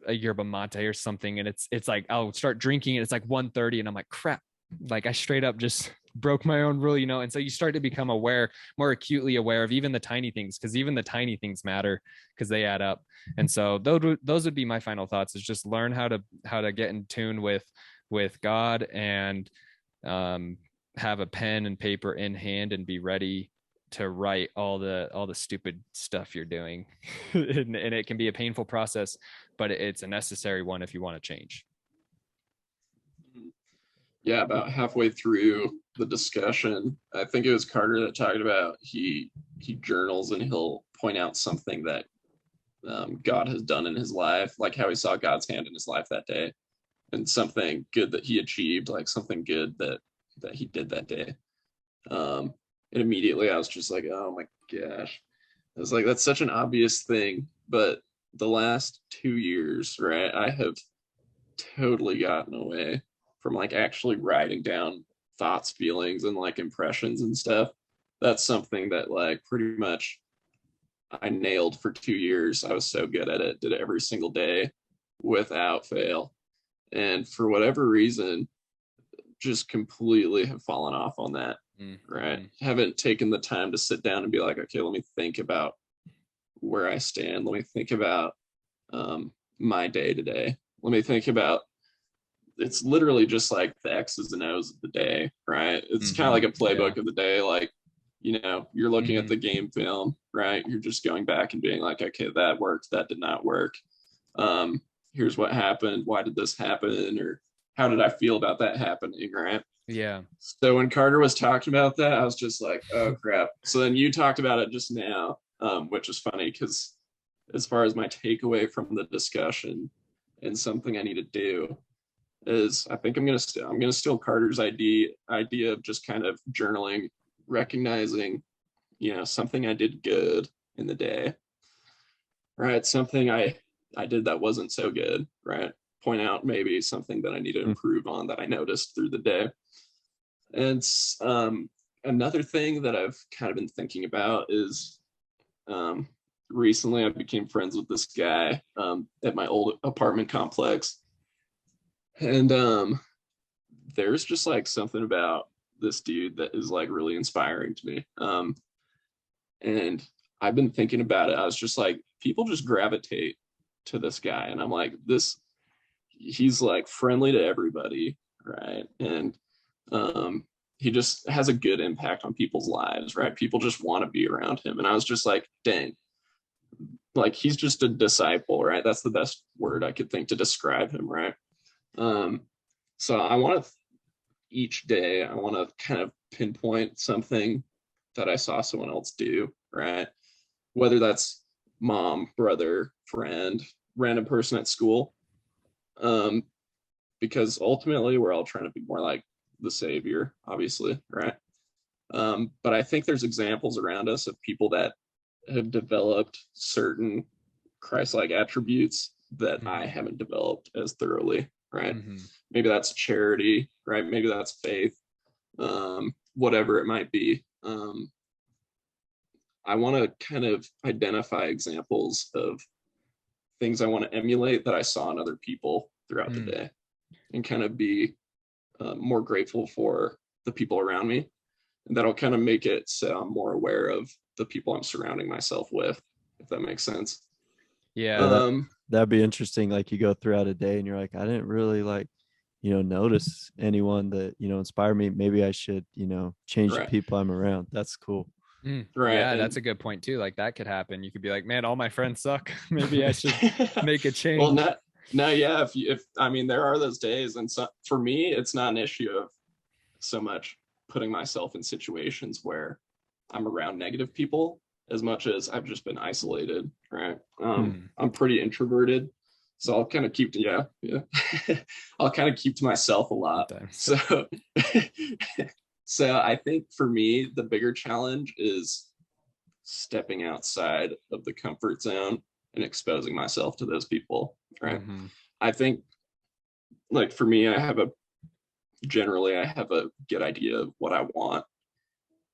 yerba mate or something, and it's like I'll start drinking and it's like 1:30 and I'm like, crap, like I straight up just broke my own rule, and so you start to become more acutely aware of even the tiny things, because even the tiny things matter because they add up. And so those would be my final thoughts, is just learn how to get in tune with God, and have a pen and paper in hand and be ready to write all the stupid stuff you're doing. and it can be a painful process, but it's a necessary one if you want to change. Yeah, about halfway through the discussion, I think it was Carter that talked about he journals and he'll point out something that God has done in his life, like how he saw God's hand in his life that day, and something good that he achieved, like something good that he did that day. And immediately I was just like, oh my gosh. I was like, that's such an obvious thing. But the last 2 years, right, I have totally gotten away from like actually writing down thoughts, feelings, and like impressions and stuff. That's something that like pretty much I nailed for 2 years. I was so good at it, did it every single day without fail. And for whatever reason, just completely have fallen off on that. Right. Haven't taken the time to sit down and be like, okay, let me think about where I stand. Let me think about my day to day. Let me think about, it's literally just like the X's and O's of the day, right? It's kind of like a playbook of the day. Like, you're looking at the game film, right? You're just going back and being like, okay, that worked, that did not work. Here's what happened. Why did this happen? Or how did I feel about that happening, right? Yeah. So when Carter was talking about that, I was just like, oh crap. So then you talked about it just now, which is funny because as far as my takeaway from the discussion and something I need to do, is I think I'm gonna steal Carter's idea of just kind of journaling, recognizing, something I did good in the day, right? Something I did that wasn't so good, right? Point out maybe something that I need to improve on that I noticed through the day. And another thing that I've kind of been thinking about is recently I became friends with this guy at my old apartment complex. And there's just like something about this dude that is like really inspiring to me. And I've been thinking about it. I was just like, people just gravitate to this guy. And I'm like, he's like friendly to everybody, right? And he just has a good impact on people's lives, right? People just want to be around him. And I was just like, dang, like he's just a disciple, right? That's the best word I could think to describe him, right? So I want to, each day, I want to kind of pinpoint something that I saw someone else do, right? Whether that's mom, brother, friend, random person at school. Because ultimately we're all trying to be more like the savior, obviously, right? But I think there's examples around us of people that have developed certain Christ-like attributes that I haven't developed as thoroughly, right? Maybe that's charity, right? Maybe that's faith, whatever it might be. I want to kind of identify examples of things I want to emulate that I saw in other people throughout the day, and kind of be more grateful for the people around me. And that'll kind of make it so I'm more aware of the people I'm surrounding myself with, if that makes sense. Yeah. That'd be interesting. Like you go throughout a day and you're like, I didn't really like, notice anyone that, inspire me. Maybe I should, change the people I'm around. That's cool. Right. Yeah, that's a good point too. Like that could happen. You could be like, man, all my friends suck. Maybe I should make a change. Well, no, yeah. If I mean, there are those days, and so for me, it's not an issue of so much putting myself in situations where I'm around negative people as much as I've just been isolated, right? I'm pretty introverted, so I'll kind of keep to I'll kind of keep to myself a lot. So so I think for me, the bigger challenge is stepping outside of the comfort zone and exposing myself to those people, right? I think, like, for me, I have a good idea of what I want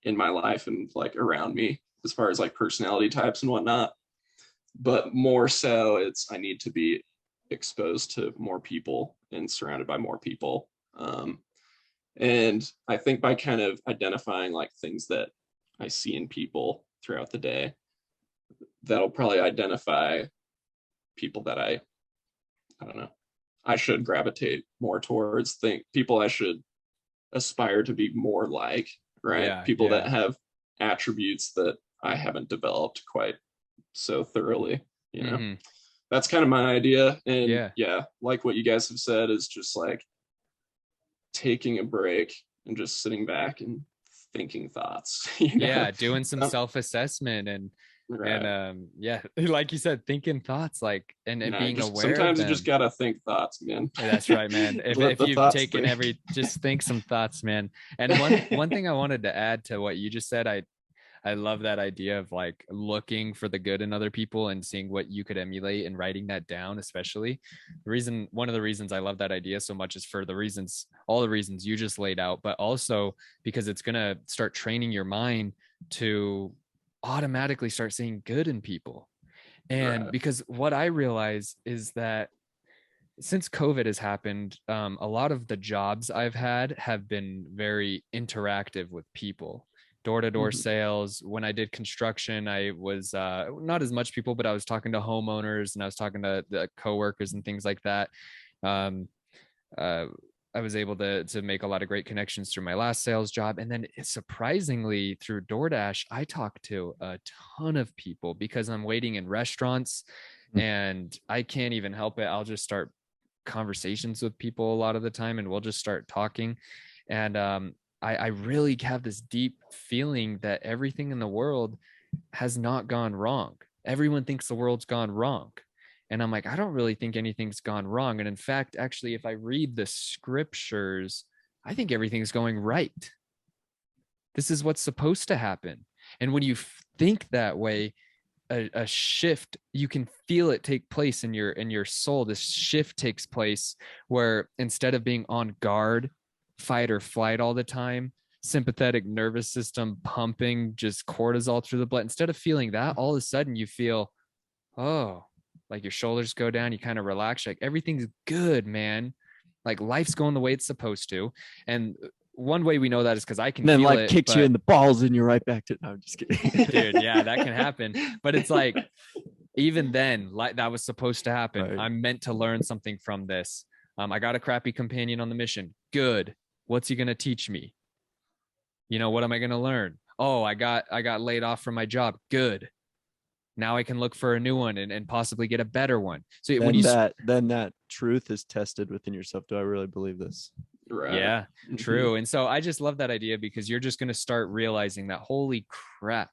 in my life and like around me as far as like personality types and whatnot. But more so, I need to be exposed to more people and surrounded by more people. And I think by kind of identifying like things that I see in people throughout the day, that'll probably identify people that I don't know, I should gravitate more towards, people I should aspire to be more like, right? Yeah, people that have attributes that I haven't developed quite so thoroughly, That's kind of my idea. And like what you guys have said, is just like taking a break and just sitting back and thinking thoughts. Doing some self-assessment and like you said, thinking thoughts, like and being aware. Sometimes you just gotta think thoughts, man. That's right, man. If you've taken just think some thoughts, man. And one thing I wanted to add to what you just said, I love that idea of like looking for the good in other people and seeing what you could emulate and writing that down. Especially one of the reasons I love that idea so much is for all the reasons you just laid out, but also because it's going to start training your mind to automatically start seeing good in people. And because what I realize is that since COVID has happened, a lot of the jobs I've had have been very interactive with people. Door-to-door sales. When I did construction, I was not as much people, but I was talking to homeowners and I was talking to the coworkers and things like that. I was able to make a lot of great connections through my last sales job. And then surprisingly through DoorDash, I talked to a ton of people because I'm waiting in restaurants and I can't even help it. I'll just start conversations with people a lot of the time and we'll just start talking. And I really have this deep feeling that everything in the world has not gone wrong. Everyone thinks the world's gone wrong. And I'm like, I don't really think anything's gone wrong. And in fact, actually, if I read the scriptures, I think everything's going right. This is what's supposed to happen. And when you think that way, a shift, you can feel it take place in your soul. This shift takes place where instead of being on guard, fight or flight all the time, sympathetic nervous system pumping just cortisol through the blood, instead of feeling that, all of a sudden you feel, oh, like your shoulders go down, you kind of relax, like everything's good, man. Like life's going the way it's supposed to. And one way we know that is because I can then feel life it, kicks you in the balls and you're right back to, no, I'm just kidding. dude, yeah, that can happen. But it's like, even then, like that was supposed to happen. Right. I'm meant to learn something from this. I got a crappy companion on the mission. Good. What's he going to teach me? You know, what am I going to learn? Oh, I got laid off from my job. Good. Now I can look for a new one and possibly get a better one. So then when you then that truth is tested within yourself. Do I really believe this? Right. Yeah, true. And so I just love that idea, because you're just going to start realizing that, holy crap,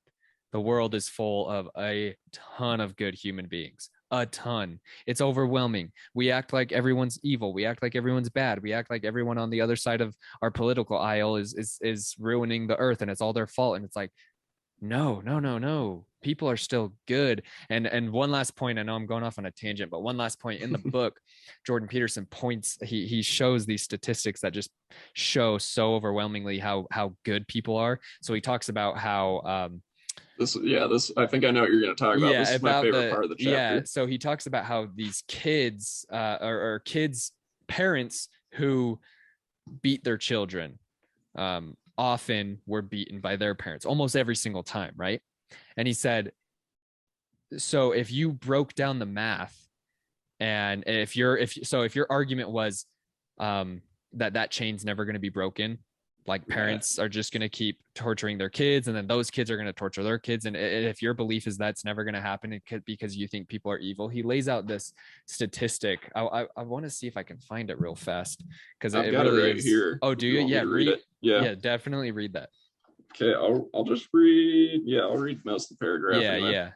the world is full of a ton of good human beings. A ton. It's overwhelming. We act like everyone's evil. We act like everyone's bad. We act like everyone on the other side of our political aisle is ruining the earth and it's all their fault. And it's like, no. People are still good. And one last point, I know I'm going off on a tangent, but one last point in the book, Jordan Peterson points, he shows these statistics that just show so overwhelmingly how good people are. So he talks about how this I think I know what you're going to talk about. Yeah, this is my favorite part of the chapter. Yeah, so he talks about how these kids or kids' parents who beat their children often were beaten by their parents almost every single time, right? And he said, so if you broke down the math, and if your argument was that chain's never going to be broken, like parents are just going to keep torturing their kids, and then those kids are going to torture their kids, and if your belief is that's never going to happen because you think people are evil, he lays out this statistic. I want to see if I can find it real fast, because I've got really it right is here. Oh, do you? Yeah, read it. Yeah, definitely read that. Okay, I'll just read. Yeah, I'll read most of the paragraph. Yeah, anyway. yeah.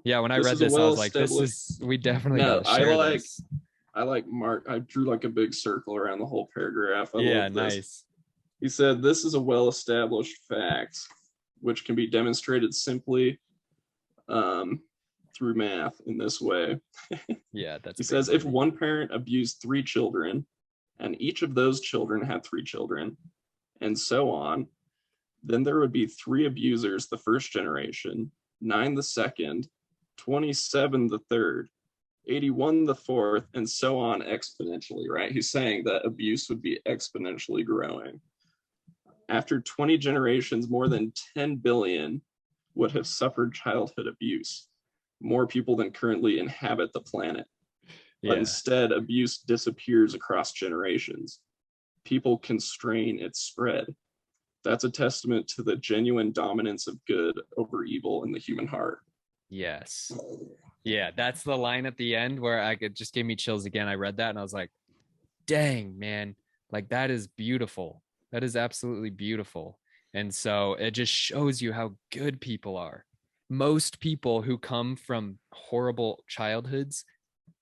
Yeah, when I read this, I was like, we definitely got to share this. I drew like a big circle around the whole paragraph. I love this. Nice. He said, this is a well-established fact, which can be demonstrated simply through math in this way. Yeah, that's. He says, if one parent abused 3 children, and each of those children had 3 children, and so on, then there would be 3 abusers the first generation, 9 the second, 27 the third, 81 the fourth, and so on exponentially, right? He's saying that abuse would be exponentially growing. After 20 generations, more than 10 billion would have suffered childhood abuse, more people than currently inhabit the planet. But instead, abuse disappears across generations. People constrain its spread. That's a testament to the genuine dominance of good over evil in the human heart. Yes. Yeah, that's the line at the end where it just gave me chills again. I read that and I was like, dang, man, like that is beautiful. That is absolutely beautiful. And so it just shows you how good people are. Most people who come from horrible childhoods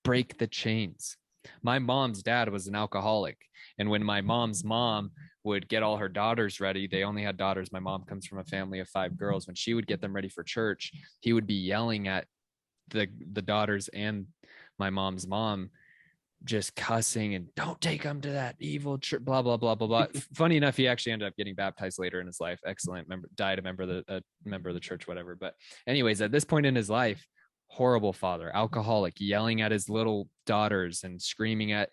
break the chains. My mom's dad was an alcoholic. And when my mom's mom would get all her daughters ready, they only had daughters. My mom comes from a family of 5 girls. When she would get them ready for church, he would be yelling at the daughters and my mom's mom, just cussing and don't take them to that evil church, blah, blah, blah, blah, blah. Funny enough, he actually ended up getting baptized later in his life. Excellent. Died a member of the church, whatever. But anyways, at this point in his life, horrible father, alcoholic, yelling at his little daughters and screaming at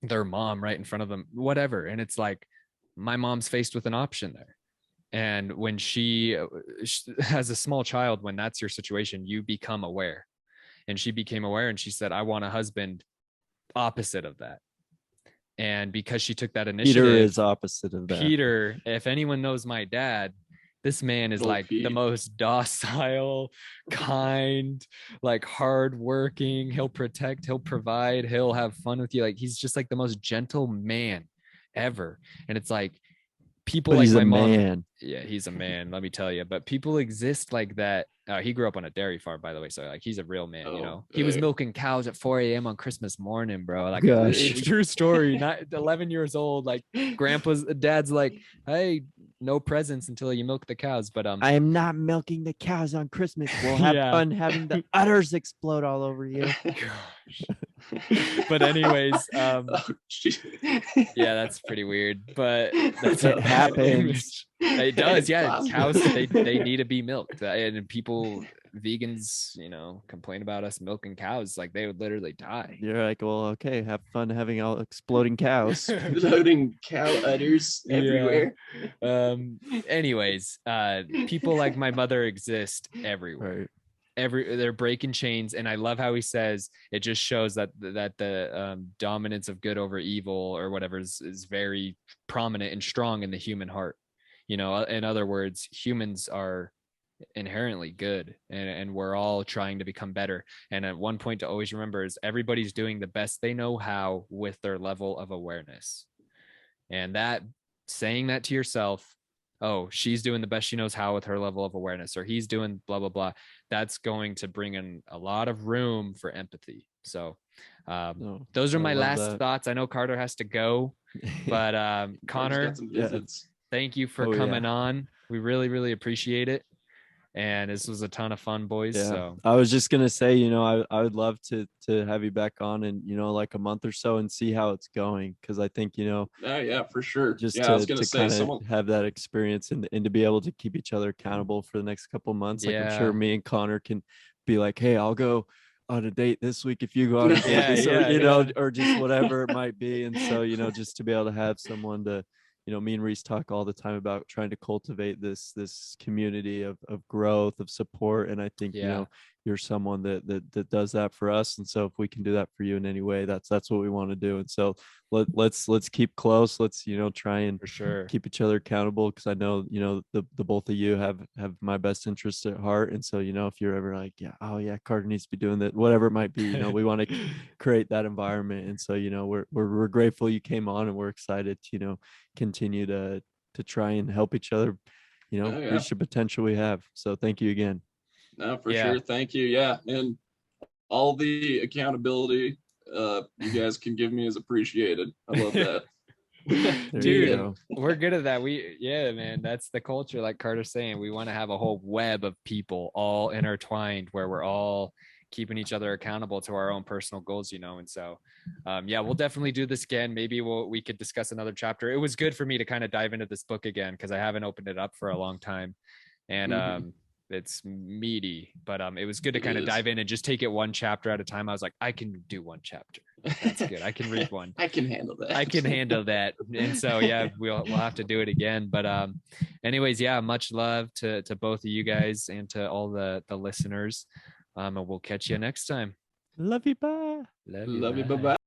their mom right in front of them, whatever. And it's like, my mom's faced with an option there. And when she has a small child, when that's your situation, you become aware. And she became aware and she said, I want a husband opposite of that. And because she took that initiative, Peter is opposite of that. Peter, if anyone knows my dad, this man is like the most docile, kind, like hardworking. He'll protect, he'll provide, he'll have fun with you. Like he's just like the most gentle man ever. And it's like, people But like he's my a mom. man. Yeah, he's a man, let me tell you. But people exist like that. He grew up on a dairy farm, by the way, so like he's a real man. He was milking cows at 4 a.m. on Christmas morning, bro. Like Gosh. true story. Not 11 years old. Like dad's like, hey, no presents until you milk the cows. But I am not milking the cows on Christmas. We'll have Yeah. fun having the udders explode all over you. Gosh. But anyways, Oh, yeah, that's pretty weird. But that's It happens. It does, It's yeah. possible. Cows, they need to be milked, and people, vegans, complain about us milking cows. Like they would literally die. You're like, well, okay, have fun having all exploding cows. Loading cow udders everywhere. Anyways, people like my mother exist everywhere. Right. They're breaking chains, and I love how he says it just shows that the dominance of good over evil or whatever is very prominent and strong in the human heart. In other words, humans are inherently good, and we're all trying to become better. And at one point to always remember is everybody's doing the best they know how with their level of awareness. And that, saying that to yourself, oh, she's doing the best she knows how with her level of awareness, or he's doing blah, blah, blah. That's going to bring in a lot of room for empathy. So those are my last thoughts. I know Carter has to go, but Connor, thank you for coming on. We really, really appreciate it. And this was a ton of fun, boys. Yeah. So I was just gonna say, I would love to have you back on in like a month or so and see how it's going, because I think oh yeah, for sure. just I was gonna say have that experience and to be able to keep each other accountable for the next couple of months. Like I'm sure me and Connor can be like, hey, I'll go on a date this week if you go on a date, or just whatever it might be. And so just to be able to have someone to me and Reese talk all the time about trying to cultivate this community of growth, of support. And I think, you're someone that does that for us. And so if we can do that for you in any way, that's what we want to do. And so let's keep close. Let's, try and for sure keep each other accountable. Cause I know, the both of you have my best interest at heart. And so, if you're ever like, Carter needs to be doing that, whatever it might be, we want to create that environment. And so, we're grateful you came on, and we're excited to, continue to try and help each other, reach the potential we have. So thank you again. No, for sure. Thank you. Yeah. And all the accountability you guys can give me is appreciated. I love that. Dude, we're good at that. Man, that's the culture. Like Carter's saying, we want to have a whole web of people all intertwined where we're all keeping each other accountable to our own personal goals, and so we'll definitely do this again. Maybe we could discuss another chapter. It was good for me to kind of dive into this book again, because I haven't opened it up for a long time, and it's meaty, but it was good to kind of dive in and just take it one chapter at a time. I was like, I can do one chapter. That's good. I can read one. I can handle that. And so we'll have to do it again. But anyways, much love to both of you guys and to all the listeners. And we'll catch you next time. Love you. Bye. Love you. Bye-bye.